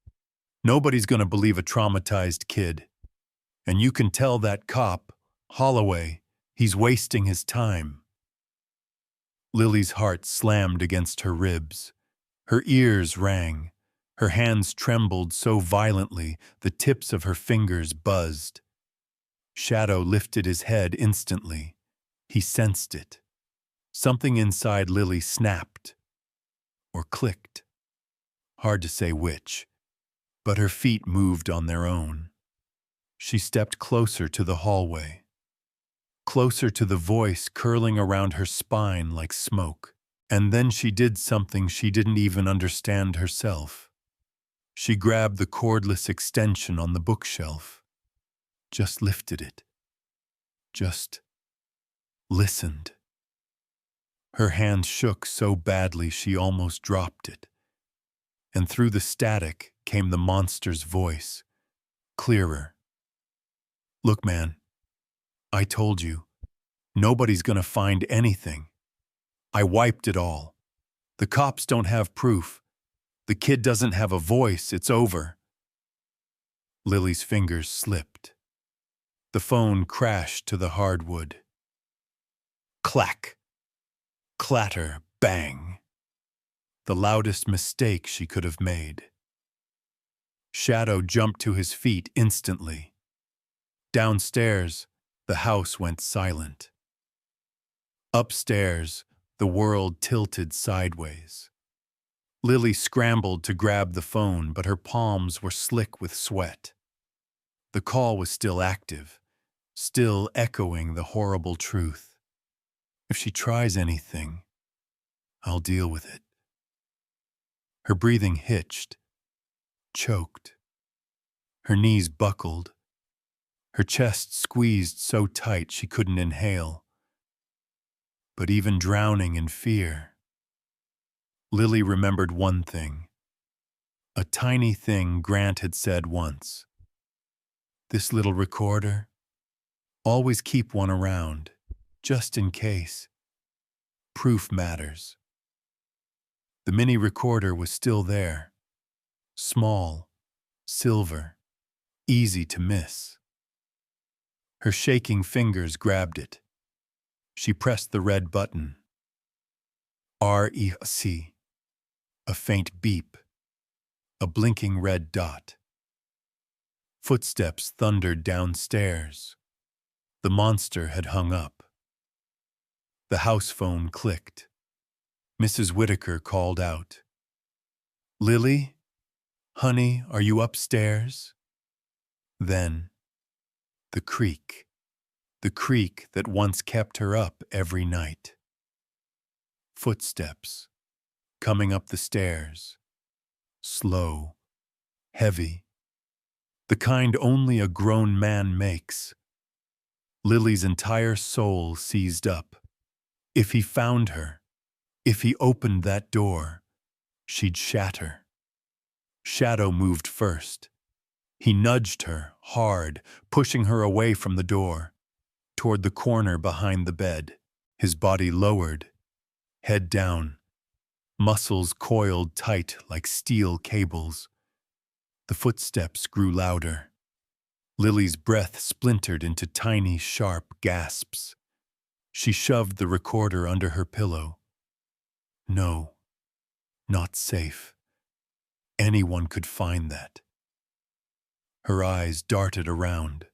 Nobody's gonna believe a traumatized kid. And you can tell that cop, Holloway, he's wasting his time." Lily's heart slammed against her ribs. Her ears rang. Her hands trembled so violently the tips of her fingers buzzed. Shadow lifted his head instantly. He sensed it. Something inside Lily snapped. Or clicked. Hard to say which. But her feet moved on their own. She stepped closer to the hallway. Closer to the voice curling around her spine like smoke. And then she did something she didn't even understand herself. She grabbed the cordless extension on the bookshelf. just lifted it, just listened. Her hand shook so badly she almost dropped it, and through the static came the monster's voice, clearer. "Look, man, I told you, nobody's gonna find anything. I wiped it all. The cops don't have proof. The kid doesn't have a voice. It's over." Lily's fingers slipped. The phone crashed to the hardwood. Clack, clatter, bang. The loudest mistake she could have made. Shadow jumped to his feet instantly. Downstairs, the house went silent. Upstairs, the world tilted sideways. Lily scrambled to grab the phone, but her palms were slick with sweat. The call was still active, still echoing the horrible truth. If she tries anything, I'll deal with it. Her breathing hitched, choked. Her knees buckled. Her chest squeezed so tight she couldn't inhale. But even drowning in fear, Lily remembered one thing. A tiny thing Grant had said once. "This little recorder, always keep one around, just in case. Proof matters." The mini recorder was still there. Small, silver, easy to miss. Her shaking fingers grabbed it. She pressed the red button. REC. A faint beep. A blinking red dot. Footsteps thundered downstairs. The monster had hung up. The house phone clicked. Mrs. Whitaker called out. "Lily? Honey, are you upstairs?" Then, the creak that once kept her up every night. Footsteps, coming up the stairs, slow, heavy, the kind only a grown man makes. Lily's entire soul seized up. If he found her, if he opened that door, she'd shatter. Shadow moved first. He nudged her hard, pushing her away from the door, toward the corner behind the bed. His body lowered, head down, muscles coiled tight like steel cables. The footsteps grew louder. Lily's breath splintered into tiny, sharp gasps. She shoved the recorder under her pillow. No, not safe. Anyone could find that. Her eyes darted around.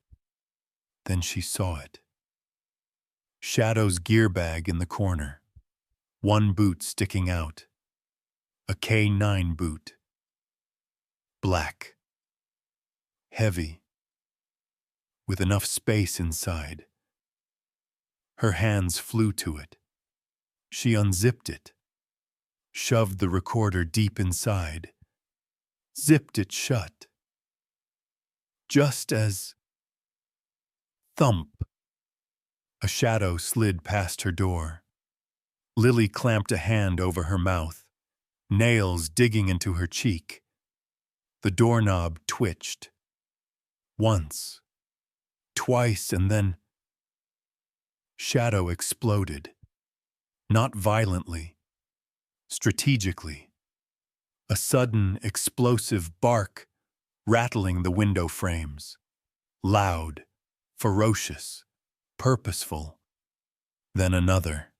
Then she saw it. Shadow's gear bag in the corner. One boot sticking out. A K9 boot. Black. Heavy. With enough space inside. Her hands flew to it. She unzipped it. Shoved the recorder deep inside. Zipped it shut. Just as... Thump. A shadow slid past her door. Lily clamped a hand over her mouth, nails digging into her cheek. The doorknob twitched. Once, twice, and then... Shadow exploded. Not violently, strategically. A sudden, explosive bark, rattling the window frames. Loud, ferocious, purposeful. Then another,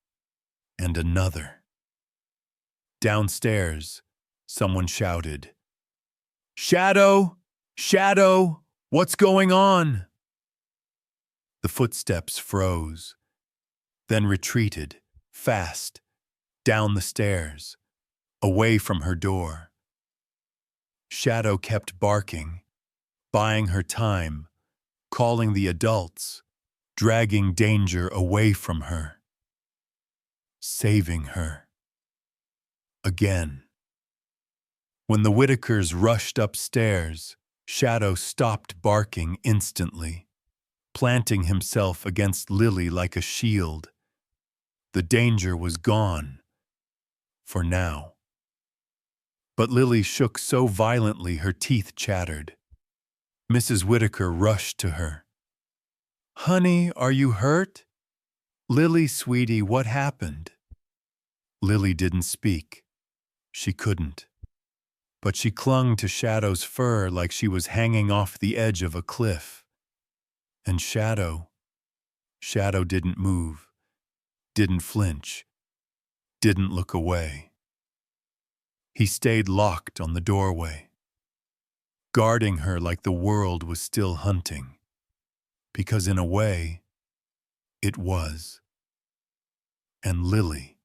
and another. Downstairs, someone shouted, "Shadow! Shadow! What's going on?" The footsteps froze, then retreated, fast, down the stairs, away from her door. Shadow kept barking, buying her time, calling the adults, dragging danger away from her, saving her. Again. When the Whitakers rushed upstairs, Shadow stopped barking instantly. planting himself against Lily like a shield. The danger was gone. For now. But Lily shook so violently her teeth chattered. Mrs. Whitaker rushed to her. "Honey, are you hurt?" "Lily, sweetie, what happened?" Lily didn't speak. She couldn't. But she clung to Shadow's fur like she was hanging off the edge of a cliff. And Shadow didn't move, didn't flinch, didn't look away. He stayed locked on the doorway, guarding her like the world was still hunting. Because in a way, it was. And Lily,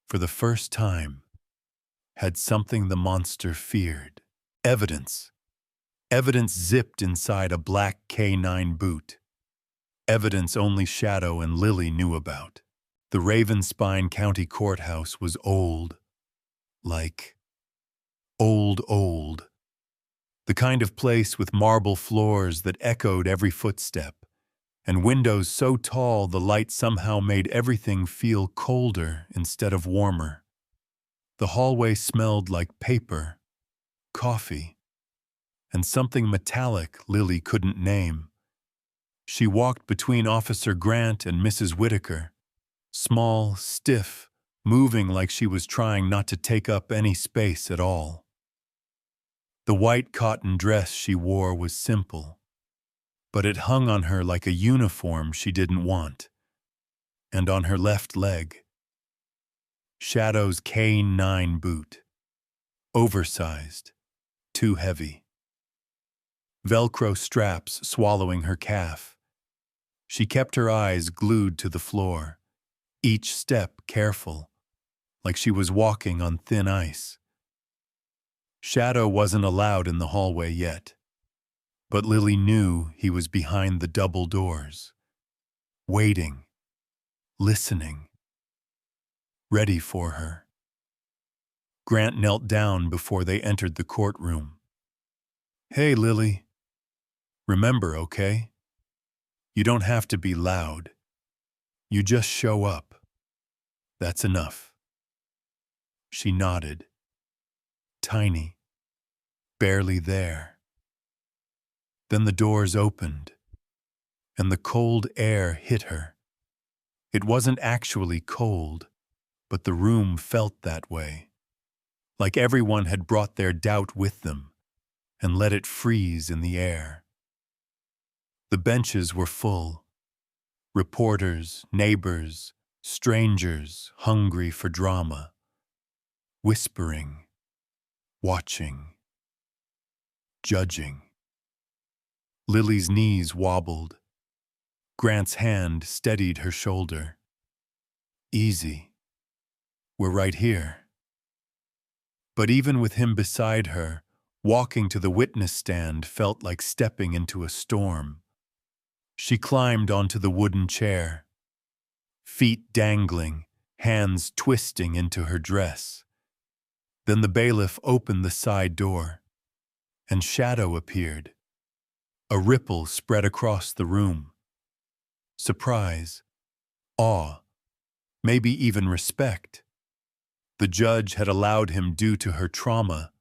for the first time, had something the monster feared. Evidence. Evidence zipped inside a black K9 boot. Evidence only Shadow and Lily knew about. The Ravenspine County Courthouse was old. Like old. The kind of place with marble floors that echoed every footstep, and windows so tall the light somehow made everything feel colder instead of warmer. The hallway smelled like paper, coffee, and something metallic Lily couldn't name. She walked between Officer Grant and Mrs. Whitaker, small, stiff, moving like she was trying not to take up any space at all. The white cotton dress she wore was simple, but it hung on her like a uniform she didn't want. And on her left leg, Shadow's K9 boot. Oversized, too heavy. Velcro straps swallowing her calf. She kept her eyes glued to the floor, each step careful, like she was walking on thin ice. Shadow wasn't allowed in the hallway yet, but Lily knew he was behind the double doors, waiting, listening, ready for her. Grant knelt down before they entered the courtroom. "Hey, Lily. Remember, okay? You don't have to be loud. You just show up. That's enough." She nodded. Tiny. Barely there. Then the doors opened, and the cold air hit her. It wasn't actually cold, but the room felt that way. Like everyone had brought their doubt with them and let it freeze in the air. The benches were full. Reporters, neighbors, strangers hungry for drama. Whispering, watching, judging. Lily's knees wobbled. Grant's hand steadied her shoulder. "Easy. We're right here." But even with him beside her, walking to the witness stand felt like stepping into a storm. She climbed onto the wooden chair, feet dangling, hands twisting into her dress. Then the bailiff opened the side door, and Shadow appeared. A ripple spread across the room. Surprise, awe, maybe even respect. The judge had allowed him due to her trauma,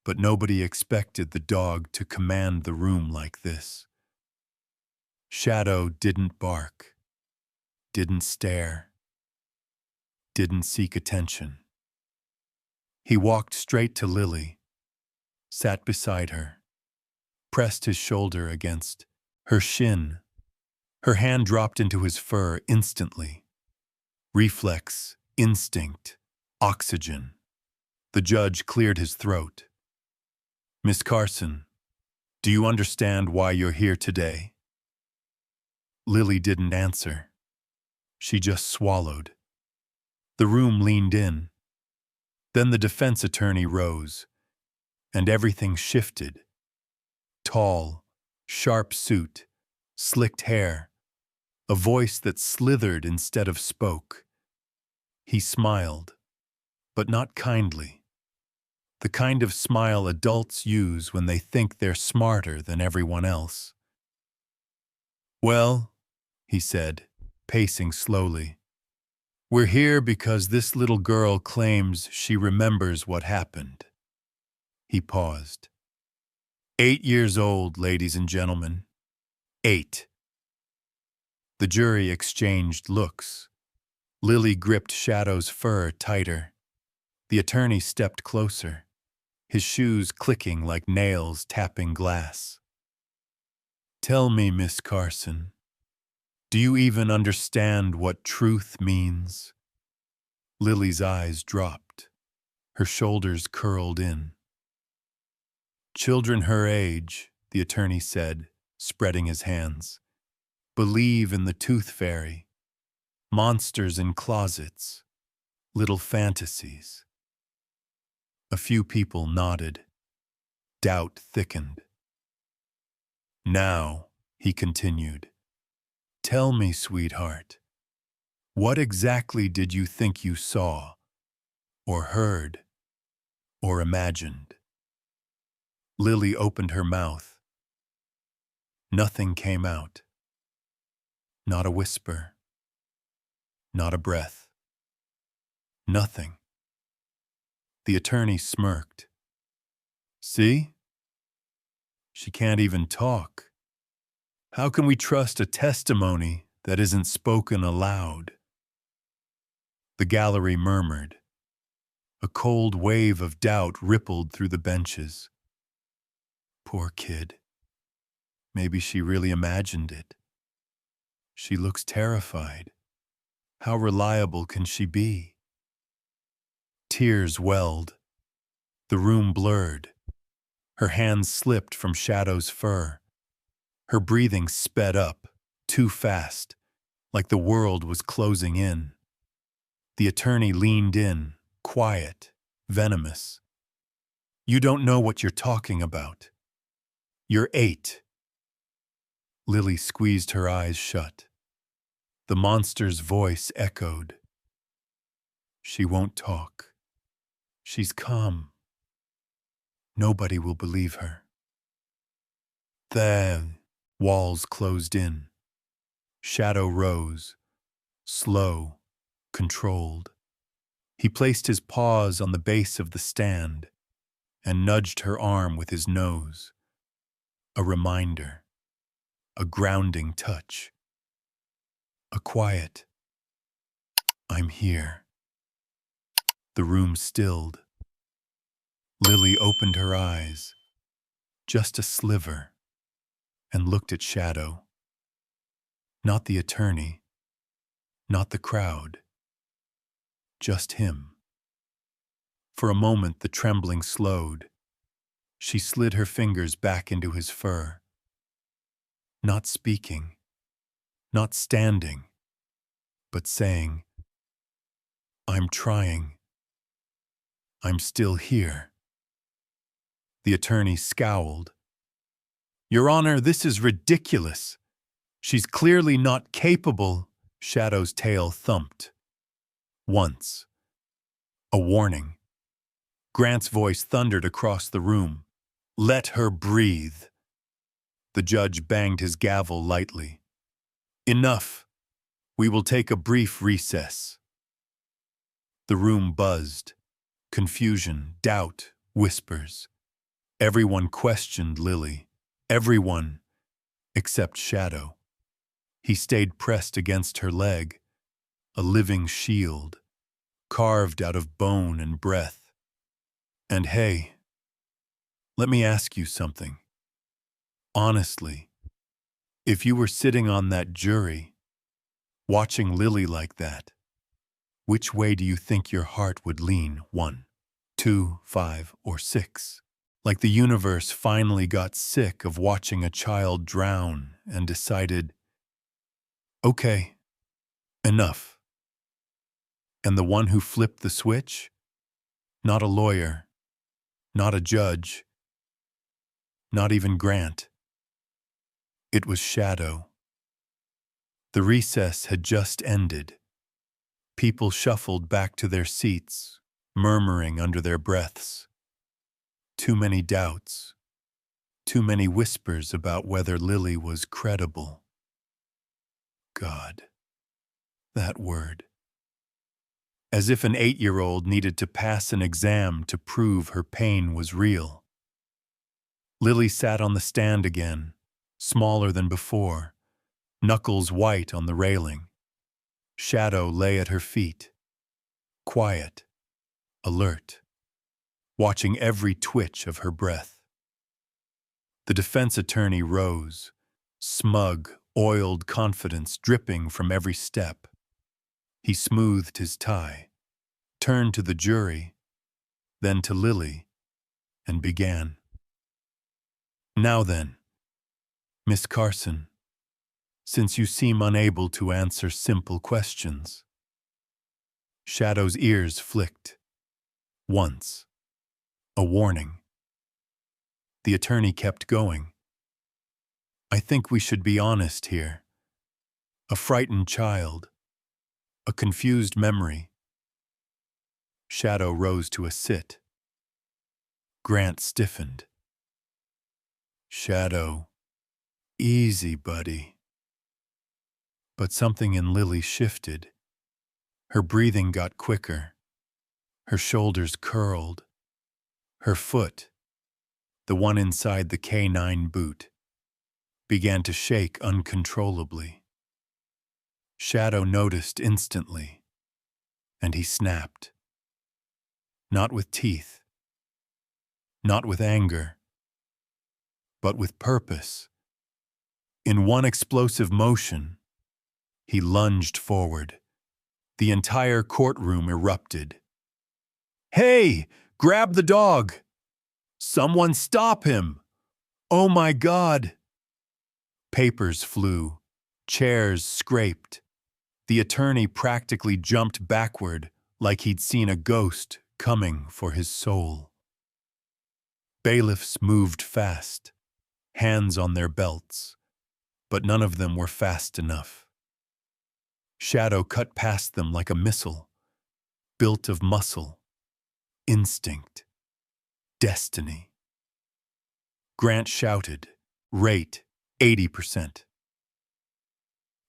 but nobody expected the dog to command the room like this. Shadow didn't bark, didn't stare, didn't seek attention. He walked straight to Lily, sat beside her, pressed his shoulder against her shin. Her hand dropped into his fur instantly. Reflex, instinct, oxygen. The judge cleared his throat. "Miss Carson, do you understand why you're here today?" Lily didn't answer. She just swallowed. The room leaned in. Then the defense attorney rose, and everything shifted. Tall, sharp suit, slicked hair, a voice that slithered instead of spoke. He smiled, but not kindly. The kind of smile adults use when they think they're smarter than everyone else. Well, he said, pacing slowly, we're here because this little girl claims she remembers what happened. He paused. 8 years old, ladies and gentlemen. 8. The jury exchanged looks. Lily gripped Shadow's fur tighter. The attorney stepped closer, his shoes clicking like nails tapping glass. Tell me, Miss Carson, do you even understand what truth means? Lily's eyes dropped. Her shoulders curled in. Children her age, the attorney said, spreading his hands, believe in the tooth fairy, monsters in closets, little fantasies. A few people nodded. Doubt thickened. Now, he continued, tell me, sweetheart, what exactly did you think you saw, or heard, or imagined? Lily opened her mouth. Nothing came out. Not a whisper. Not a breath. Nothing. The attorney smirked. See? She can't even talk. How can we trust a testimony that isn't spoken aloud? The gallery murmured. A cold wave of doubt rippled through the benches. Poor kid. Maybe she really imagined it. She looks terrified. How reliable can she be? Tears welled. The room blurred. Her hands slipped from Shadow's fur. Her breathing sped up, too fast, like the world was closing in. The attorney leaned in, quiet, venomous. You don't know what you're talking about. You're 8. Lily squeezed her eyes shut. The monster's voice echoed. She won't talk. She's calm. Nobody will believe her. Then, walls closed in. Shadow rose, slow, controlled. He placed his paws on the base of the stand and nudged her arm with his nose. A reminder, a grounding touch, a quiet, I'm here. The room stilled. Lily opened her eyes, just a sliver, and looked at Shadow. Not the attorney, not the crowd, just him. For a moment the trembling slowed. She slid her fingers back into his fur. Not speaking, not standing, but saying, I'm trying. I'm still here. The attorney scowled. Your Honor, this is ridiculous. She's clearly not capable. Shadow's tail thumped. Once. A warning. Grant's voice thundered across the room. Let her breathe. The judge banged his gavel lightly. Enough. We will take a brief recess. The room buzzed. Confusion, doubt, whispers. Everyone questioned Lily. Everyone, except Shadow. He stayed pressed against her leg, a living shield, carved out of bone and breath. And hey, let me ask you something. Honestly, if you were sitting on that jury, watching Lily like that, which way do you think your heart would lean? 1, 2, 5, or 6? Like the universe finally got sick of watching a child drown and decided, okay, enough. And the one who flipped the switch? Not a lawyer, not a judge, not even Grant. It was Shadow. The recess had just ended. People shuffled back to their seats, murmuring under their breaths. Too many doubts. Too many whispers about whether Lily was credible. God. That word. As if an 8-year-old needed to pass an exam to prove her pain was real. Lily sat on the stand again, smaller than before, knuckles white on the railing. Shadow lay at her feet, quiet, alert, watching every twitch of her breath. The defense attorney rose, smug, oiled confidence dripping from every step. He smoothed his tie, turned to the jury, then to Lily, and began. Now then, Miss Carson, since you seem unable to answer simple questions. Shadow's ears flicked. Once. A warning. The attorney kept going. I think we should be honest here. A frightened child. A confused memory. Shadow rose to a sit. Grant stiffened. Shadow. Easy, buddy. But something in Lily shifted. Her breathing got quicker. Her shoulders curled. Her foot, the one inside the K9 boot, began to shake uncontrollably. Shadow noticed instantly, and he snapped. Not with teeth, not with anger, but with purpose. In one explosive motion, he lunged forward. The entire courtroom erupted. Hey, grab the dog! Someone stop him! Oh my God! Papers flew. Chairs scraped. The attorney practically jumped backward like he'd seen a ghost coming for his soul. Bailiffs moved fast, hands on their belts, but none of them were fast enough. Shadow cut past them like a missile, built of muscle, instinct, destiny. Grant shouted, rate 80%.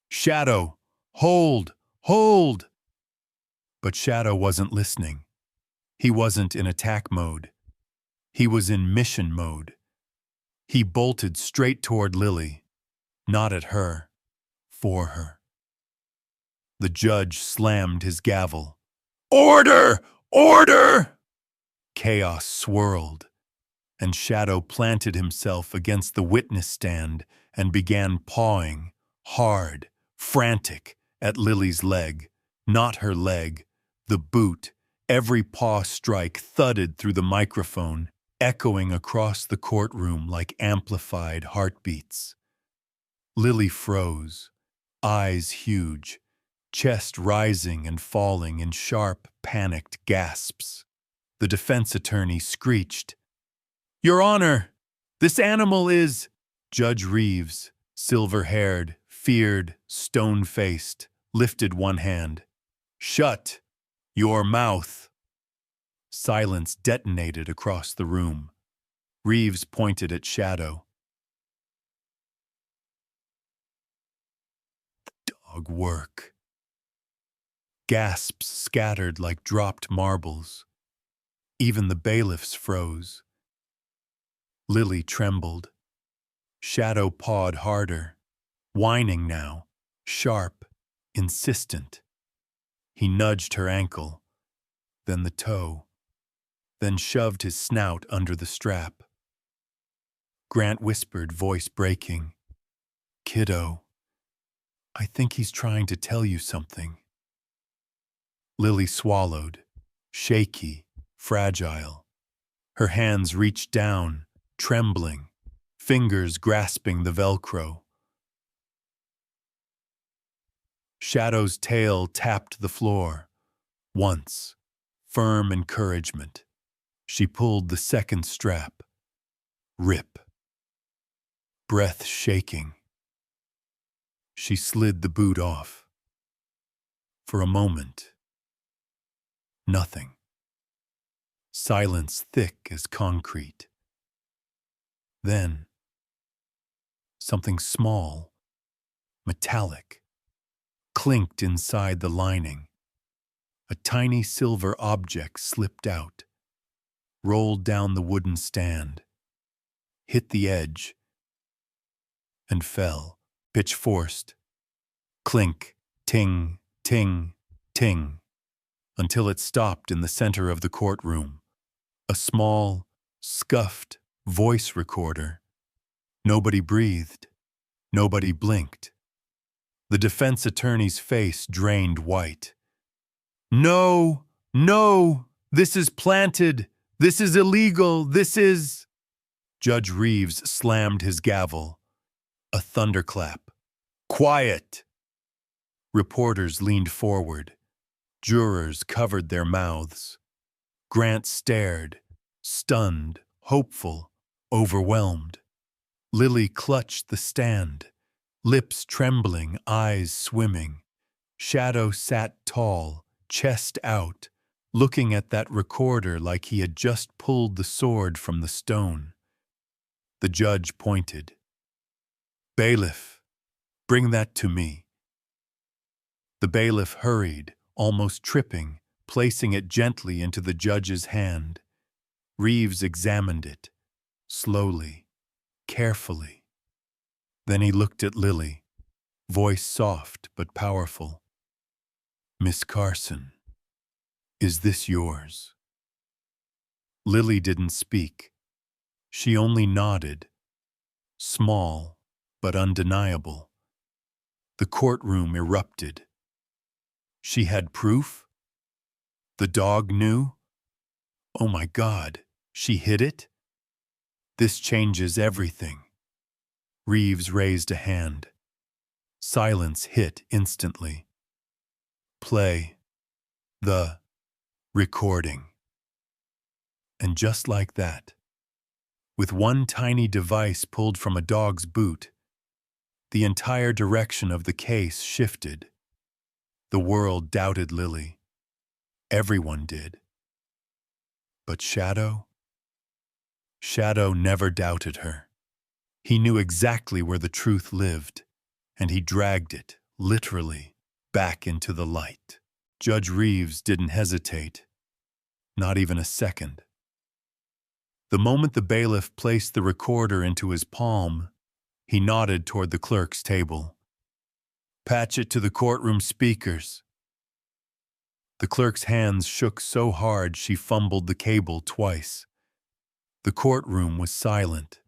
Shadow, hold, hold! But Shadow wasn't listening. He wasn't in attack mode. He was in mission mode. He bolted straight toward Lily, not at her, for her. The judge slammed his gavel. Order! Order! Chaos swirled, and Shadow planted himself against the witness stand and began pawing, hard, frantic, at Lily's leg. Not her leg, the boot. Every paw strike thudded through the microphone, echoing across the courtroom like amplified heartbeats. Lily froze, eyes huge, chest rising and falling in sharp, panicked gasps. The defense attorney screeched, Your Honor, this animal is... Judge Reeves, silver-haired, feared, stone-faced, lifted one hand. Shut your mouth. Silence detonated across the room. Reeves pointed at Shadow. Dog work. Gasps scattered like dropped marbles. Even the bailiffs froze. Lily trembled. Shadow pawed harder, whining now, sharp, insistent. He nudged her ankle, then the toe, then shoved his snout under the strap. Grant whispered, voice breaking, Kiddo, I think he's trying to tell you something. Lily swallowed, shaky, fragile. Her hands reached down, trembling, fingers grasping the Velcro. Shadow's tail tapped the floor. Once, firm encouragement. She pulled the second strap. Rip. Breath shaking. She slid the boot off. For a moment, nothing. Silence thick as concrete. Then, something small, metallic, clinked inside the lining. A tiny silver object slipped out, rolled down the wooden stand, hit the edge, and fell, pitch-forced. Clink, ting, ting, ting, until it stopped in the center of the courtroom. A small, scuffed voice recorder. Nobody breathed. Nobody blinked. The defense attorney's face drained white. No, no, this is planted. This is illegal. This is... Judge Reeves slammed his gavel. A thunderclap. Quiet! Reporters leaned forward. Jurors covered their mouths. Grant stared, stunned, hopeful, overwhelmed. Lily clutched the stand, lips trembling, eyes swimming. Shadow sat tall, chest out, looking at that recorder like he had just pulled the sword from the stone. The judge pointed. "Bailiff, bring that to me." The bailiff hurried, almost tripping, placing it gently into the judge's hand. Reeves examined it, slowly, carefully. Then he looked at Lily, voice soft but powerful. "Miss Carson, is this yours?" Lily didn't speak. She only nodded, small but undeniable. The courtroom erupted. She had proof? The dog knew? Oh my God, she hid it? This changes everything. Reeves raised a hand. Silence hit instantly. Play the recording. And just like that, with one tiny device pulled from a dog's boot, the entire direction of the case shifted. The world doubted Lily. Everyone did. But Shadow? Shadow never doubted her. He knew exactly where the truth lived, and he dragged it, literally, back into the light. Judge Reeves didn't hesitate, not even a second. The moment the bailiff placed the recorder into his palm, he nodded toward the clerk's table. "Patch it to the courtroom speakers." The clerk's hands shook so hard she fumbled the cable twice. The courtroom was silent,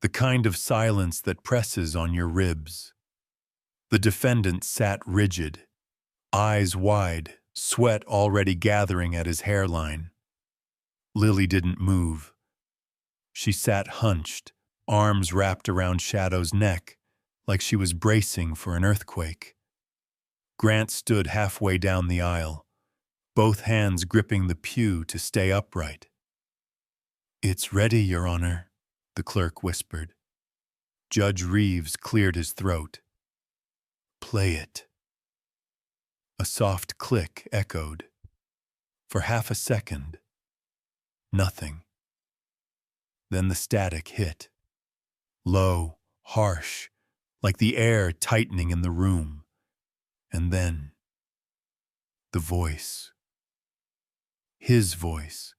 the kind of silence that presses on your ribs. The defendant sat rigid, eyes wide, sweat already gathering at his hairline. Lily didn't move. She sat hunched, arms wrapped around Shadow's neck, like she was bracing for an earthquake. Grant stood halfway down the aisle, both hands gripping the pew to stay upright. "It's ready, Your Honor," the clerk whispered. Judge Reeves cleared his throat. "Play it." A soft click echoed. For half a second, nothing. Then the static hit. Low, harsh, like the air tightening in the room. And then, the voice. His voice.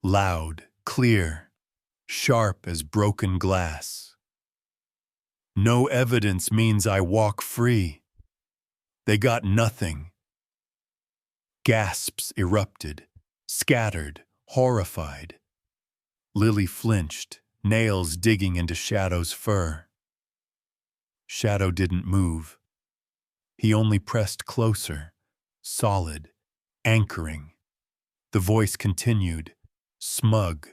Loud, clear, sharp as broken glass. "No evidence means I walk free. They got nothing." Gasps erupted, scattered, horrified. Lily flinched, nails digging into Shadow's fur. Shadow didn't move. He only pressed closer, solid, anchoring. The voice continued, smug,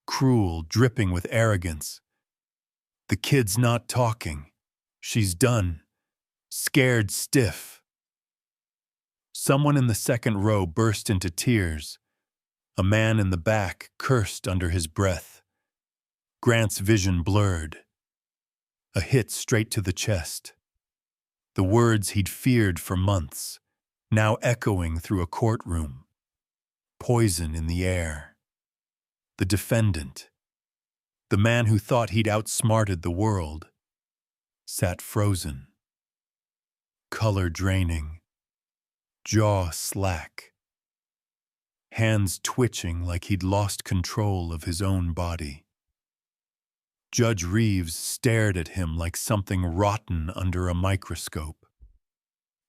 cruel, dripping with arrogance. "The kid's not talking. She's done. Scared stiff." Someone in the second row burst into tears. A man in the back cursed under his breath. Grant's vision blurred. A hit straight to the chest. The words he'd feared for months, now echoing through a courtroom. Poison in the air. The defendant, the man who thought he'd outsmarted the world, sat frozen. color draining, jaw slack, hands twitching like he'd lost control of his own body. Judge Reeves stared at him like something rotten under a microscope.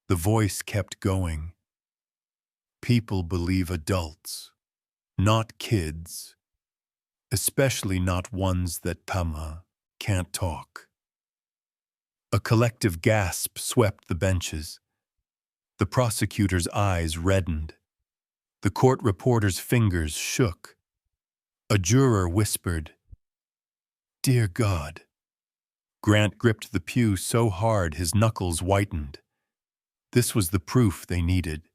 The voice kept going. People believe adults, not kids, especially not ones that can't talk. A collective gasp swept the benches. The prosecutor's eyes reddened. The court reporter's fingers shook. A juror whispered, "Dear God." Grant gripped the pew so hard his knuckles whitened. This was the proof they needed.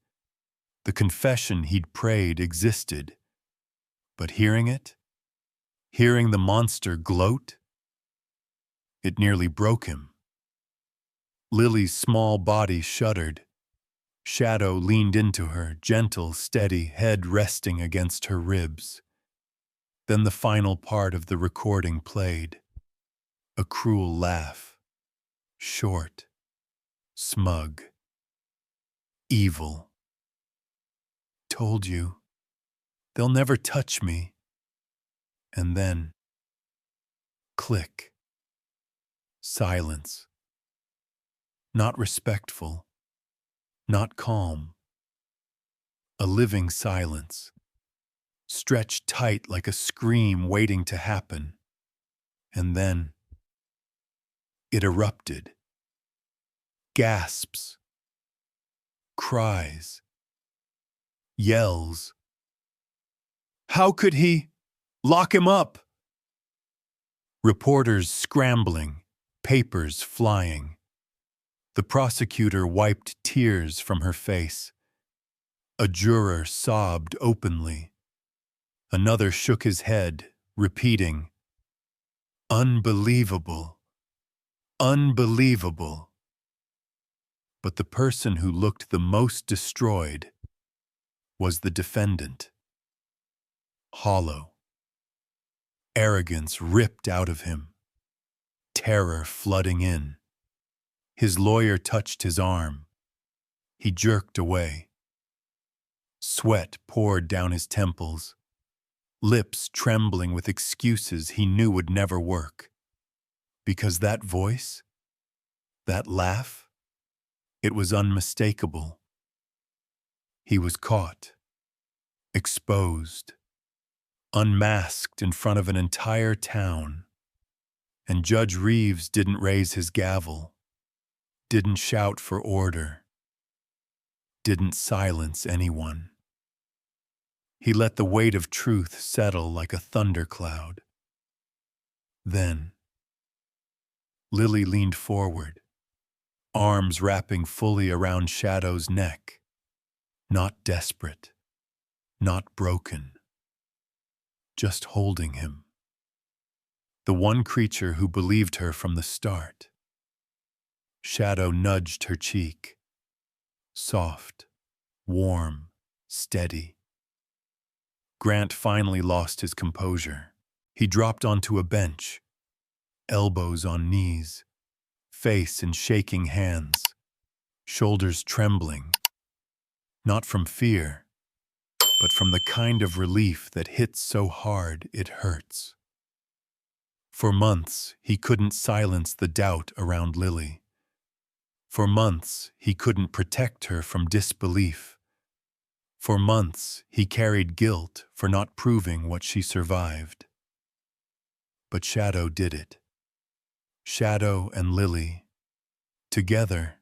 The confession he'd prayed existed. But hearing it, hearing the monster gloat, it nearly broke him. Lily's small body shuddered. Shadow leaned into her, gentle, steady, head resting against her ribs. Then the final part of the recording played. A cruel laugh. Short. Smug. Evil. "Told you. They'll never touch me." And then, click. Silence. Not respectful. Not calm. A living silence. Stretched tight like a scream waiting to happen. And then, it erupted. Gasps. Cries. Yells. "How could he? Lock him up!" Reporters scrambling, papers flying. The prosecutor wiped tears from her face. A juror sobbed openly. Another shook his head, repeating, "Unbelievable. Unbelievable." But the person who looked the most destroyed was the defendant. Hollow. Arrogance ripped out of him. Terror flooding in. His lawyer touched his arm. He jerked away. Sweat poured down his temples. Lips trembling with excuses he knew would never work. Because that voice, that laugh, it was unmistakable. He was caught, exposed, unmasked in front of an entire town. And Judge Reeves didn't raise his gavel, didn't shout for order, didn't silence anyone. He let the weight of truth settle like a thundercloud. Then, Lily leaned forward, arms wrapping fully around Shadow's neck, not desperate, not broken, just holding him. The one creature who believed her from the start. Shadow nudged her cheek. Soft, warm, steady. Grant finally lost his composure. He dropped onto a bench, elbows on knees, face in shaking hands, shoulders trembling, not from fear, but from the kind of relief that hits so hard it hurts. For months, he couldn't silence the doubt around Lily. For months, he couldn't protect her from disbelief. For months, he carried guilt for not proving what she survived. But Shadow did it. Shadow and Lily, together,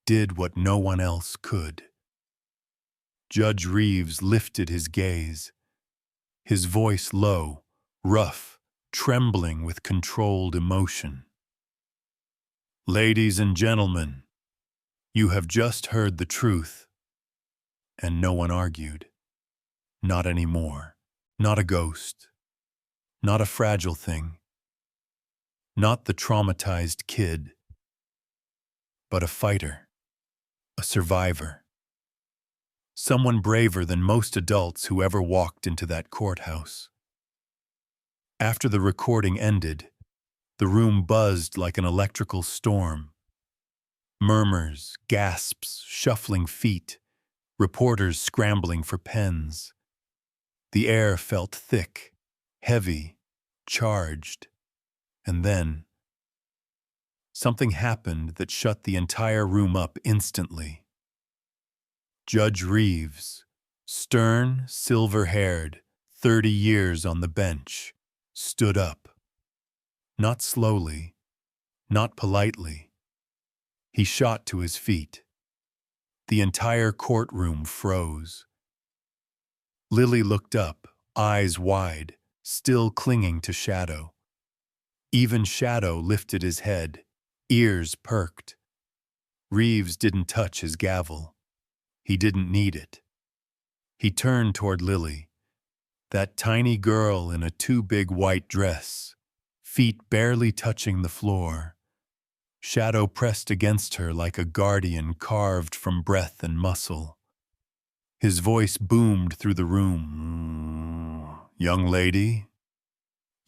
did what no one else could. Judge Reeves lifted his gaze, his voice low, rough, trembling with controlled emotion. "Ladies and gentlemen, you have just heard the truth." And no one argued. Not anymore. Not a ghost. Not a fragile thing. Not the traumatized kid. But a fighter. A survivor. Someone braver than most adults who ever walked into that courthouse. After the recording ended, the room buzzed like an electrical storm. Murmurs, gasps, shuffling feet, reporters scrambling for pens. The air felt thick, heavy, charged. And then, something happened that shut the entire room up instantly. Judge Reeves, stern, silver-haired, 30 years on the bench, stood up. Not slowly, not politely. He shot to his feet. The entire courtroom froze. Lily looked up, eyes wide, still clinging to Shadow. Even Shadow lifted his head, ears perked. Reeves didn't touch his gavel. He didn't need it. He turned toward Lily, that tiny girl in a too big white dress, feet barely touching the floor. Shadow pressed against her like a guardian carved from breath and muscle. His voice boomed through the room. Young lady,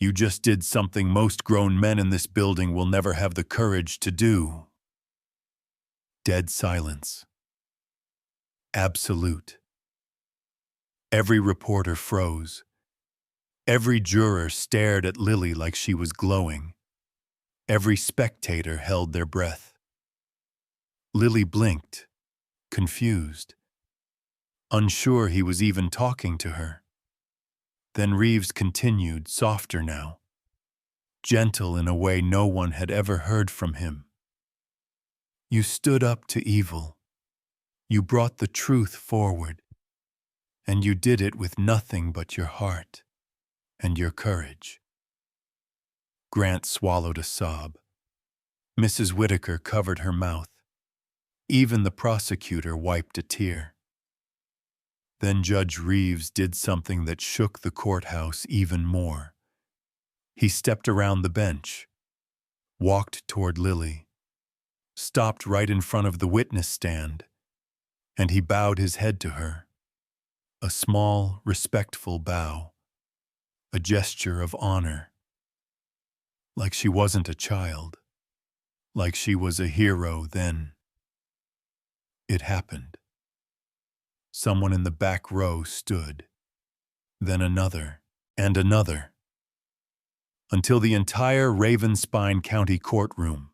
you just did something most grown men in this building will never have the courage to do. Dead silence. Absolute. Every reporter froze. Every juror stared at Lily like she was glowing. Every spectator held their breath. Lily blinked, confused, unsure he was even talking to her. Then Reeves continued, softer now, gentle in a way no one had ever heard from him. You stood up to evil. You brought the truth forward. And you did it with nothing but your heart and your courage. Grant swallowed a sob. Mrs. Whitaker covered her mouth. Even the prosecutor wiped a tear. Then Judge Reeves did something that shook the courthouse even more. He stepped around the bench, walked toward Lily, stopped right in front of the witness stand, and he bowed his head to her. A small, respectful bow, a gesture of honor. Like she wasn't a child, like she was a hero then. It happened. Someone in the back row stood, then another, and another, until the entire Ravenspine County courtroom,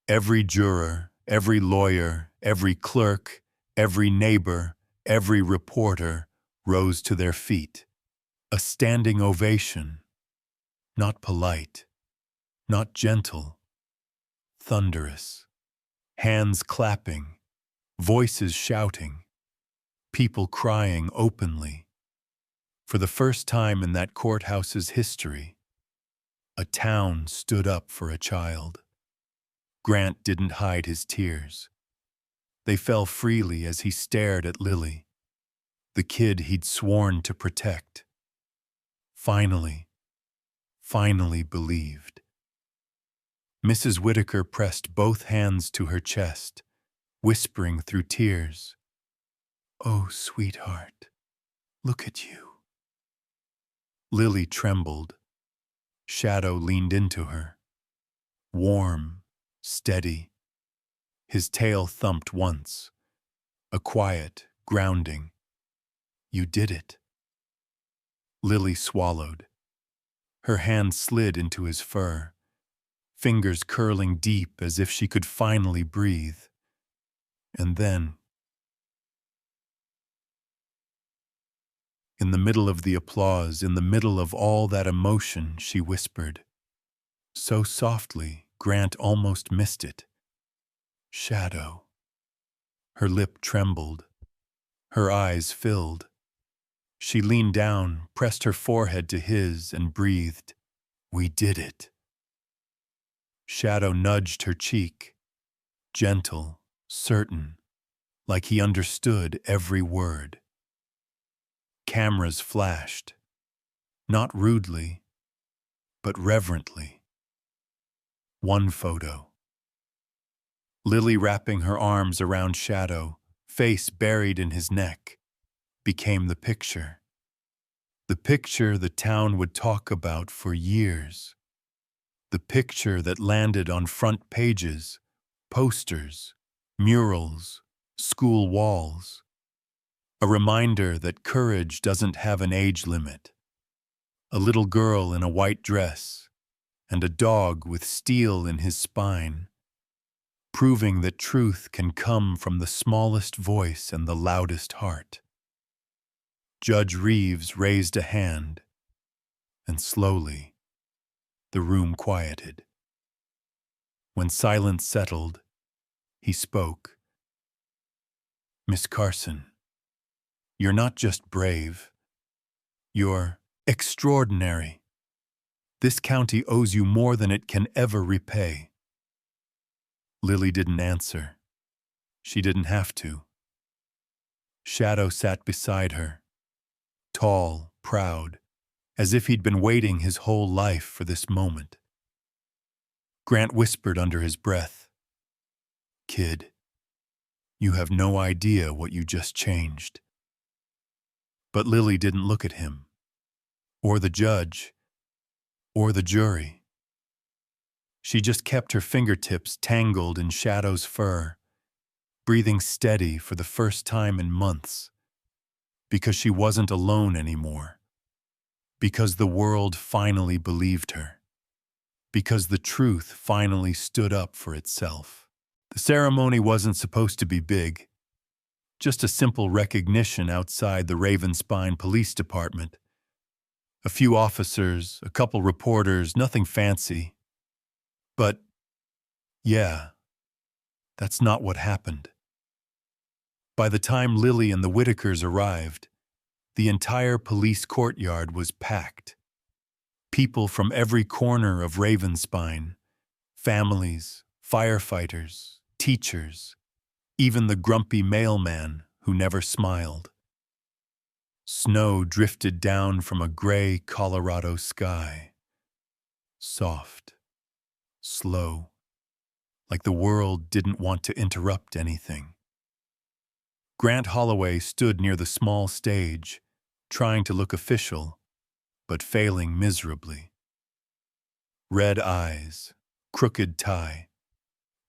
every juror, every lawyer, every clerk, every neighbor, every reporter rose to their feet. A standing ovation, not polite, not gentle, thunderous. Hands clapping, voices shouting, people crying openly. For the first time in that courthouse's history, a town stood up for a child. Grant didn't hide his tears. They fell freely as he stared at Lily, the kid he'd sworn to protect. Finally believed. Mrs. Whitaker pressed both hands to her chest, whispering through tears, "Oh, sweetheart, look at you." Lily trembled. Shadow leaned into her. Warm, steady. His tail thumped once. A quiet, grounding. You did it. Lily swallowed. Her hand slid into his fur, fingers curling deep as if she could finally breathe. And then, in the middle of the applause, in the middle of all that emotion, she whispered, so softly Grant almost missed it, "Shadow." Her lip trembled. Her eyes filled. She leaned down, pressed her forehead to his, and breathed, "We did it." Shadow nudged her cheek, gentle, certain, like he understood every word. Cameras flashed, not rudely, but reverently. One photo. Lily wrapping her arms around Shadow, face buried in his neck, became the picture. The picture the town would talk about for years. The picture that landed on front pages Posters, murals, school walls. A reminder that courage doesn't have an age limit. A little girl in a white dress, and a dog with steel in his spine, proving that truth can come from the smallest voice and the loudest heart. Judge Reeves raised a hand, and slowly, the room quieted. When silence settled, he spoke. "Miss Carson, you're not just brave, you're extraordinary. This county owes you more than it can ever repay." Lily didn't answer. She didn't have to. Shadow sat beside her, tall, proud, as if he'd been waiting his whole life for this moment. Grant whispered under his breath, "Kid, you have no idea what you just changed." But Lily didn't look at him, or the judge, or the jury. She just kept her fingertips tangled in Shadow's fur, breathing steady for the first time in months, because she wasn't alone anymore, because the world finally believed her, because the truth finally stood up for itself. The ceremony wasn't supposed to be big, just a simple recognition outside the Ravenspine Police Department. A few officers, a couple reporters, nothing fancy. But, yeah, that's not what happened. By the time Lily and the Whitakers arrived, the entire police courtyard was packed. People from every corner of Ravenspine, families, firefighters, teachers, even the grumpy mailman who never smiled. Snow drifted down from a gray Colorado sky. Soft, slow, like the world didn't want to interrupt anything. Grant Holloway stood near the small stage, trying to look official, but failing miserably. Red eyes, crooked tie,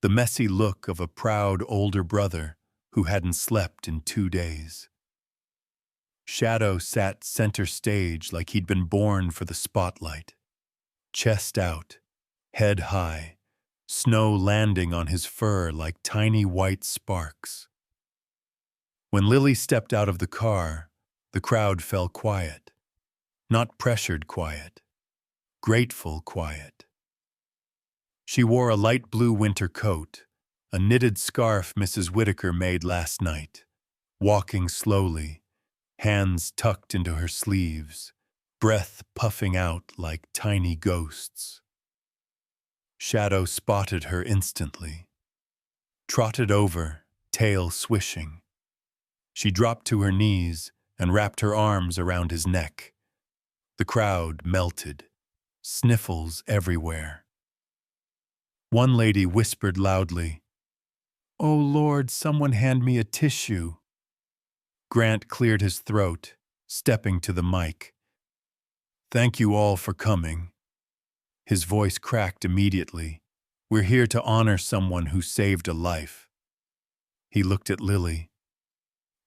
the messy look of a proud older brother who hadn't slept in 2 days. Shadow sat center stage like he'd been born for the spotlight. Chest out, head high, snow landing on his fur like tiny white sparks. When Lily stepped out of the car, the crowd fell quiet. Not pressured quiet, grateful quiet. She wore a light blue winter coat, a knitted scarf Mrs. Whitaker made last night, walking slowly, hands tucked into her sleeves, breath puffing out like tiny ghosts. Shadow spotted her instantly. Trotted over, tail swishing. She dropped to her knees and wrapped her arms around his neck. The crowd melted, sniffles everywhere. One lady whispered loudly, "Oh Lord, someone hand me a tissue." Grant cleared his throat, stepping to the mic. "Thank you all for coming." His voice cracked immediately. "We're here to honor someone who saved a life." He looked at Lily,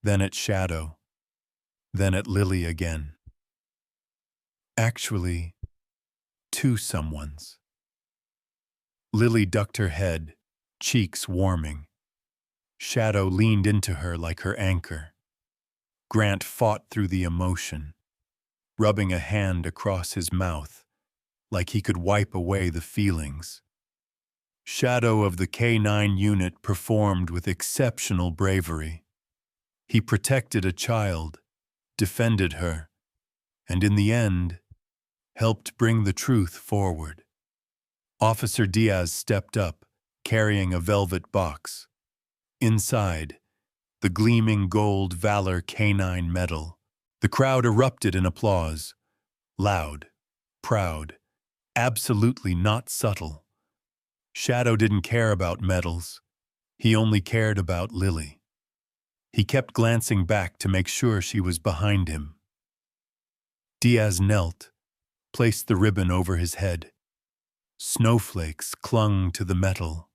then at Shadow, then at Lily again. Actually, 2 someones. Lily ducked her head, cheeks warming. Shadow leaned into her like her anchor. Grant fought through the emotion, rubbing a hand across his mouth, like he could wipe away the feelings. Shadow of the K-9 unit performed with exceptional bravery. He protected a child, defended her, and in the end, helped bring the truth forward. Officer Diaz stepped up, carrying a velvet box. Inside, the gleaming gold Valor K-9 medal. The crowd erupted in applause. Loud, proud, absolutely not subtle. Shadow didn't care about medals. He only cared about Lily. He kept glancing back to make sure she was behind him. Diaz knelt, placed the ribbon over his head. Snowflakes clung to the metal.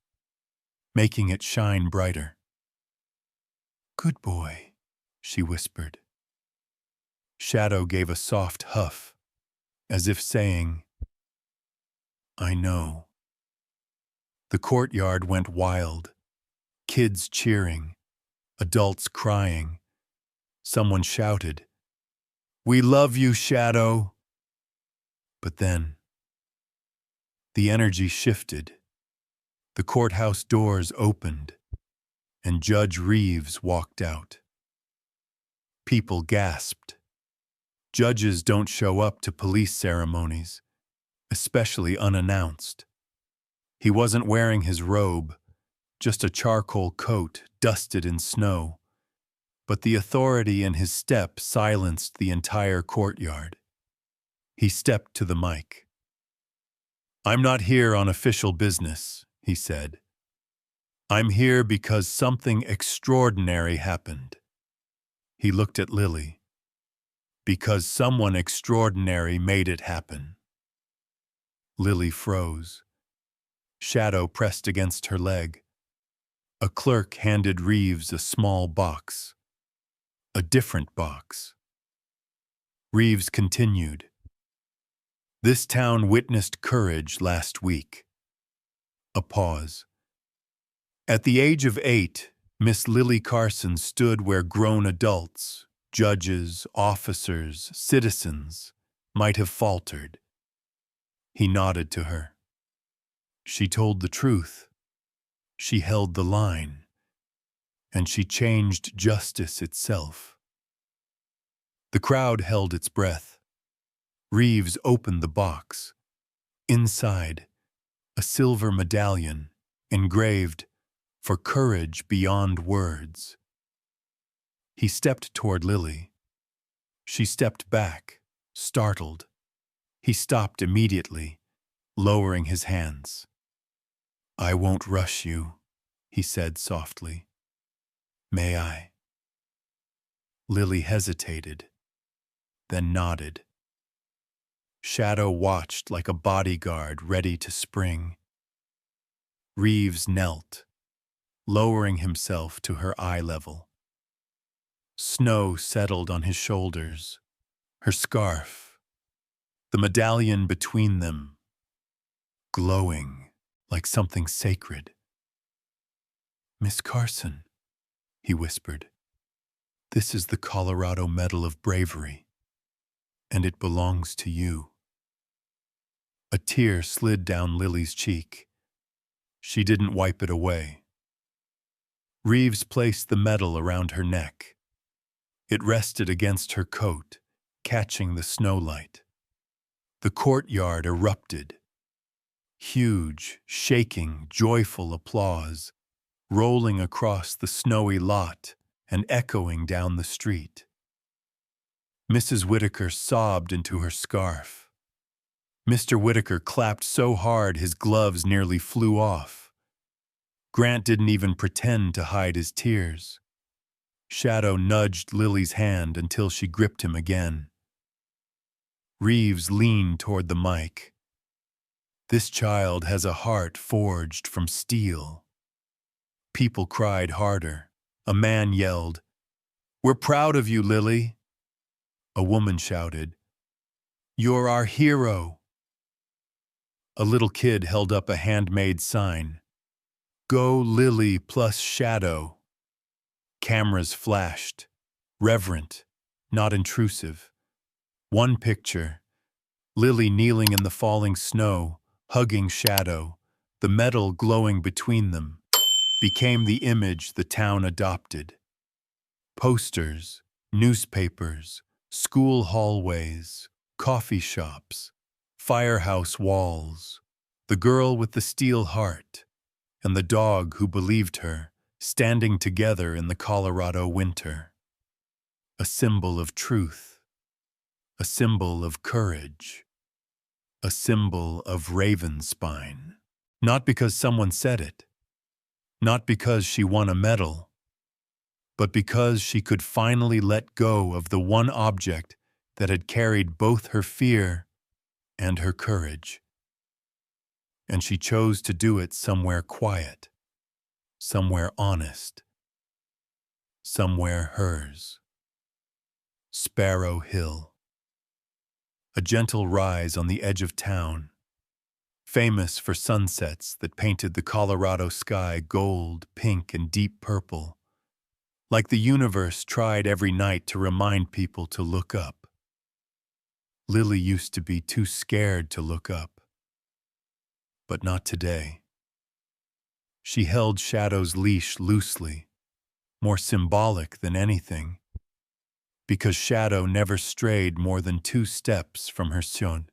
making it shine brighter. "Good boy," she whispered. Shadow gave a soft huff, as if saying, "I know." The courtyard went wild, kids cheering, adults crying. Someone shouted, "We love you, Shadow!" But then, the energy shifted. The courthouse doors opened, and Judge Reeves walked out. People gasped. Judges don't show up to police ceremonies, especially unannounced. He wasn't wearing his robe, just a charcoal coat dusted in snow, but the authority in his step silenced the entire courtyard. He stepped to the mic. "I'm not here on official business," he said. "I'm here because something extraordinary happened." He looked at Lily. "Because someone extraordinary made it happen." Lily froze. Shadow pressed against her leg. A clerk handed Reeves a small box. A different box. Reeves continued. "This town witnessed courage last week." A pause. At the age of 8, Miss Lily Carson stood where grown adults, judges, officers, citizens, might have faltered. He nodded to her. She told the truth. She held the line. And she changed justice itself. The crowd held its breath. Reeves opened the box. Inside, a silver medallion, engraved, "For courage beyond words." He stepped toward Lily. She stepped back, startled. He stopped immediately, lowering his hands. "I won't rush you," he said softly. "May I?" Lily hesitated, then nodded. Shadow watched like a bodyguard ready to spring. Reeves knelt, lowering himself to her eye level. Snow settled on his shoulders, her scarf, the medallion between them, glowing like something sacred. "Miss Carson," he whispered, "this is the Colorado Medal of Bravery, and it belongs to you." A tear slid down Lily's cheek. She didn't wipe it away. Reeves placed the medal around her neck. It rested against her coat, catching the snowlight. The courtyard erupted. Huge, shaking, joyful applause, rolling across the snowy lot and echoing down the street. Mrs. Whitaker sobbed into her scarf. Mr. Whitaker clapped so hard his gloves nearly flew off. Grant didn't even pretend to hide his tears. Shadow nudged Lily's hand until she gripped him again. Reeves leaned toward the mic. "This child has a heart forged from steel." People cried harder. A man yelled, "We're proud of you, Lily." A woman shouted, "You're our hero." A little kid held up a handmade sign, "Go Lily plus Shadow." Cameras flashed, reverent, not intrusive. One picture, Lily kneeling in the falling snow, hugging Shadow, the medal glowing between them, became the image the town adopted. Posters, newspapers, school hallways, coffee shops, firehouse walls, the girl with the steel heart, and the dog who believed her, standing together in the Colorado winter. A symbol of truth, a symbol of courage, a symbol of Ravenspine. Not because someone said it, not because she won a medal, but because she could finally let go of the one object that had carried both her fear and her courage. And she chose to do it somewhere quiet, somewhere honest, somewhere hers. Sparrow Hill, a gentle rise on the edge of town, famous for sunsets that painted the Colorado sky gold, pink, and deep purple, like the universe tried every night to remind people to look up. Lily used to be too scared to look up, but not today. She held Shadow's leash loosely, more symbolic than anything, because Shadow never strayed more than 2 steps from her son.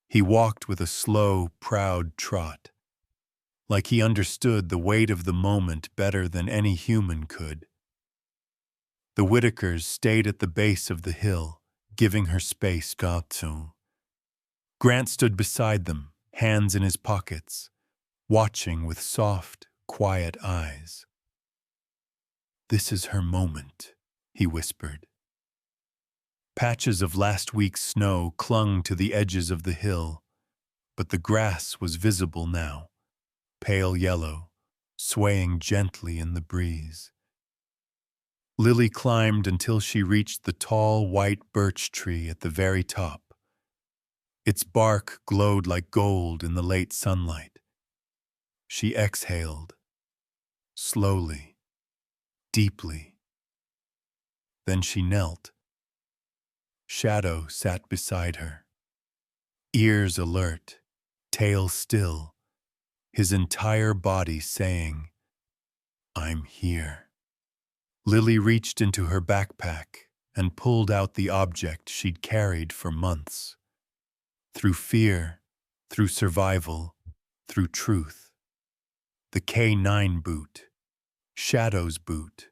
He walked with a slow, proud trot, like he understood the weight of the moment better than any human could. The Whitakers stayed at the base of the hill, giving her space. Grant stood beside them, hands in his pockets, watching with soft, quiet eyes. "This is her moment," he whispered. Patches of last week's snow clung to the edges of the hill, but the grass was visible now, pale yellow, swaying gently in the breeze. Lily climbed until she reached the tall white birch tree at the very top. Its bark glowed like gold in the late sunlight. She exhaled, slowly, deeply. Then she knelt. Shadow sat beside her, ears alert, tail still, his entire body saying, "I'm here." Lily reached into her backpack and pulled out the object she'd carried for months. Through fear, through survival, through truth. The K9 boot, Shadow's boot.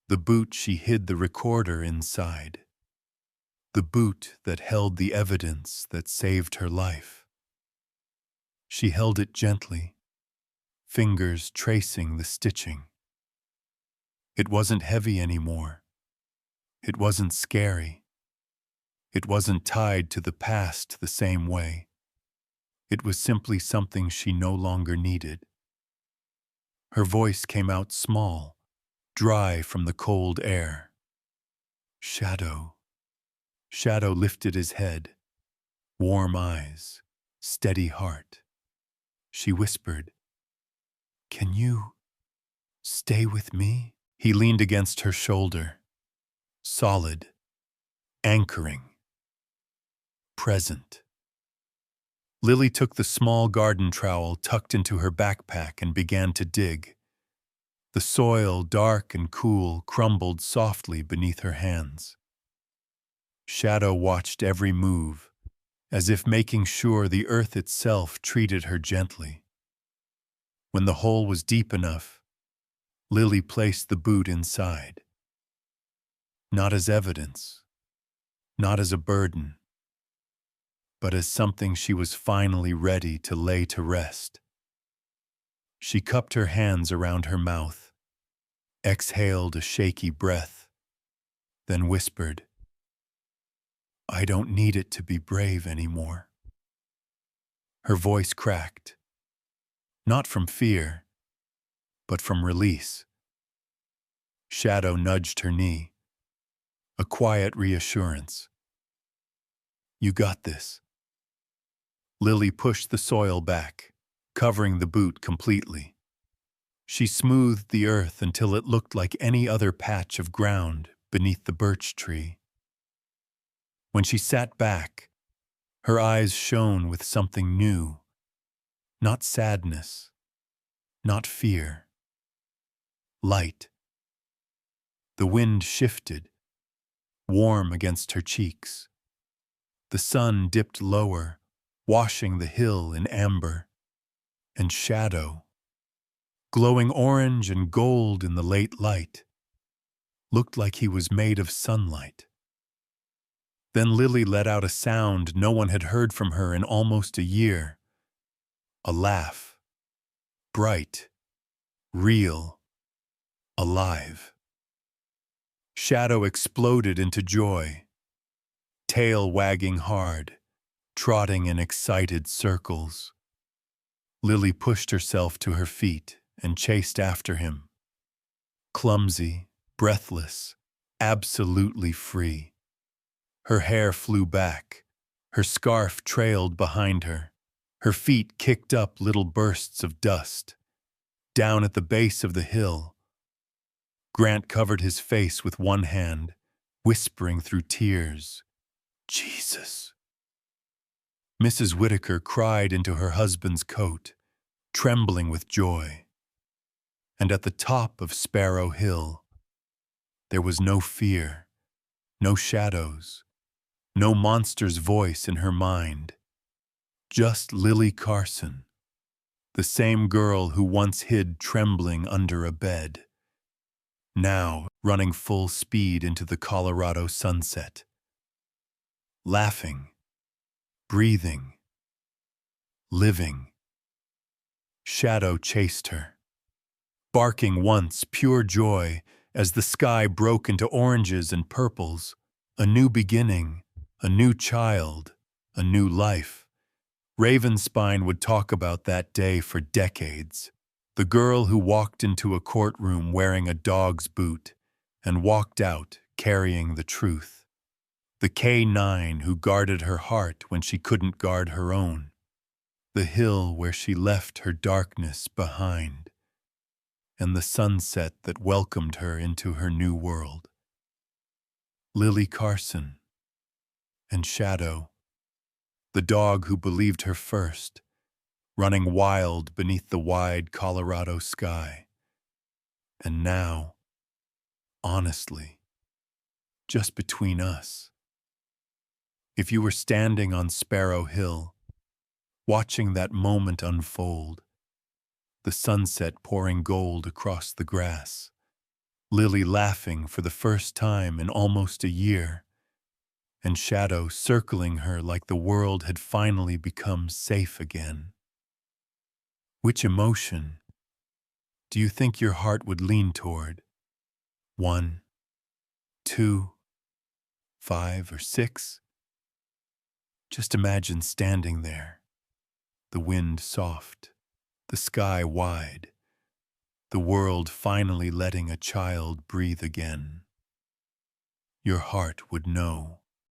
The boot she hid the recorder inside. The boot that held the evidence that saved her life. She held it gently, fingers tracing the stitching. It wasn't heavy anymore. It wasn't scary. It wasn't tied to the past the same way. It was simply something she no longer needed. Her voice came out small, dry from the cold air. "Shadow." Shadow lifted his head, warm eyes, steady heart. She whispered, "Can you stay with me?" He leaned against her shoulder, solid, anchoring, present. Lily took the small garden trowel tucked into her backpack and began to dig. The soil, dark and cool, crumbled softly beneath her hands. Shadow watched every move, as if making sure the earth itself treated her gently. When the hole was deep enough, Lily placed the boot inside. Not as evidence, not as a burden, but as something she was finally ready to lay to rest. She cupped her hands around her mouth, exhaled a shaky breath, then whispered, "I don't need it to be brave anymore." Her voice cracked, not from fear, but from release. Shadow nudged her knee, a quiet reassurance. "You got this." Lily pushed the soil back, covering the boot completely. She smoothed the earth until it looked like any other patch of ground beneath the birch tree. When she sat back, her eyes shone with something new, not sadness, not fear. Light. The wind shifted, warm against her cheeks. The sun dipped lower, washing the hill in amber. And Shadow, glowing orange and gold in the late light, looked like he was made of sunlight. Then Lily let out a sound no one had heard from her in almost a year. A laugh. Bright, real, alive. Shadow exploded into joy, tail wagging hard, trotting in excited circles. Lily pushed herself to her feet and chased after him. Clumsy, breathless, absolutely free. Her hair flew back. Her scarf trailed behind her. Her feet kicked up little bursts of dust. Down at the base of the hill, Grant covered his face with one hand, whispering through tears, "Jesus." Mrs. Whitaker cried into her husband's coat, trembling with joy. And at the top of Sparrow Hill, there was no fear, no shadows, no monster's voice in her mind, just Lily Carson, the same girl who once hid trembling under a bed, now running full speed into the Colorado sunset, laughing, breathing, living. Shadow chased her, barking once pure joy as the sky broke into oranges and purples, a new beginning, a new child, a new life. Ravenspine would talk about that day for decades. The girl who walked into a courtroom wearing a dog's boot and walked out carrying the truth. The K-9 who guarded her heart when she couldn't guard her own. The hill where she left her darkness behind. And the sunset that welcomed her into her new world. Lily Carson and Shadow, the dog who believed her first, running wild beneath the wide Colorado sky. And now, honestly, just between us, if you were standing on Sparrow Hill, watching that moment unfold, the sunset pouring gold across the grass, Lily laughing for the first time in almost a year, and Shadow circling her like the world had finally become safe again. Which emotion do you think your heart would lean toward? 1, 2, 5, or 6? Just imagine standing there, the wind soft, the sky wide, the world finally letting a child breathe again. Your heart would know.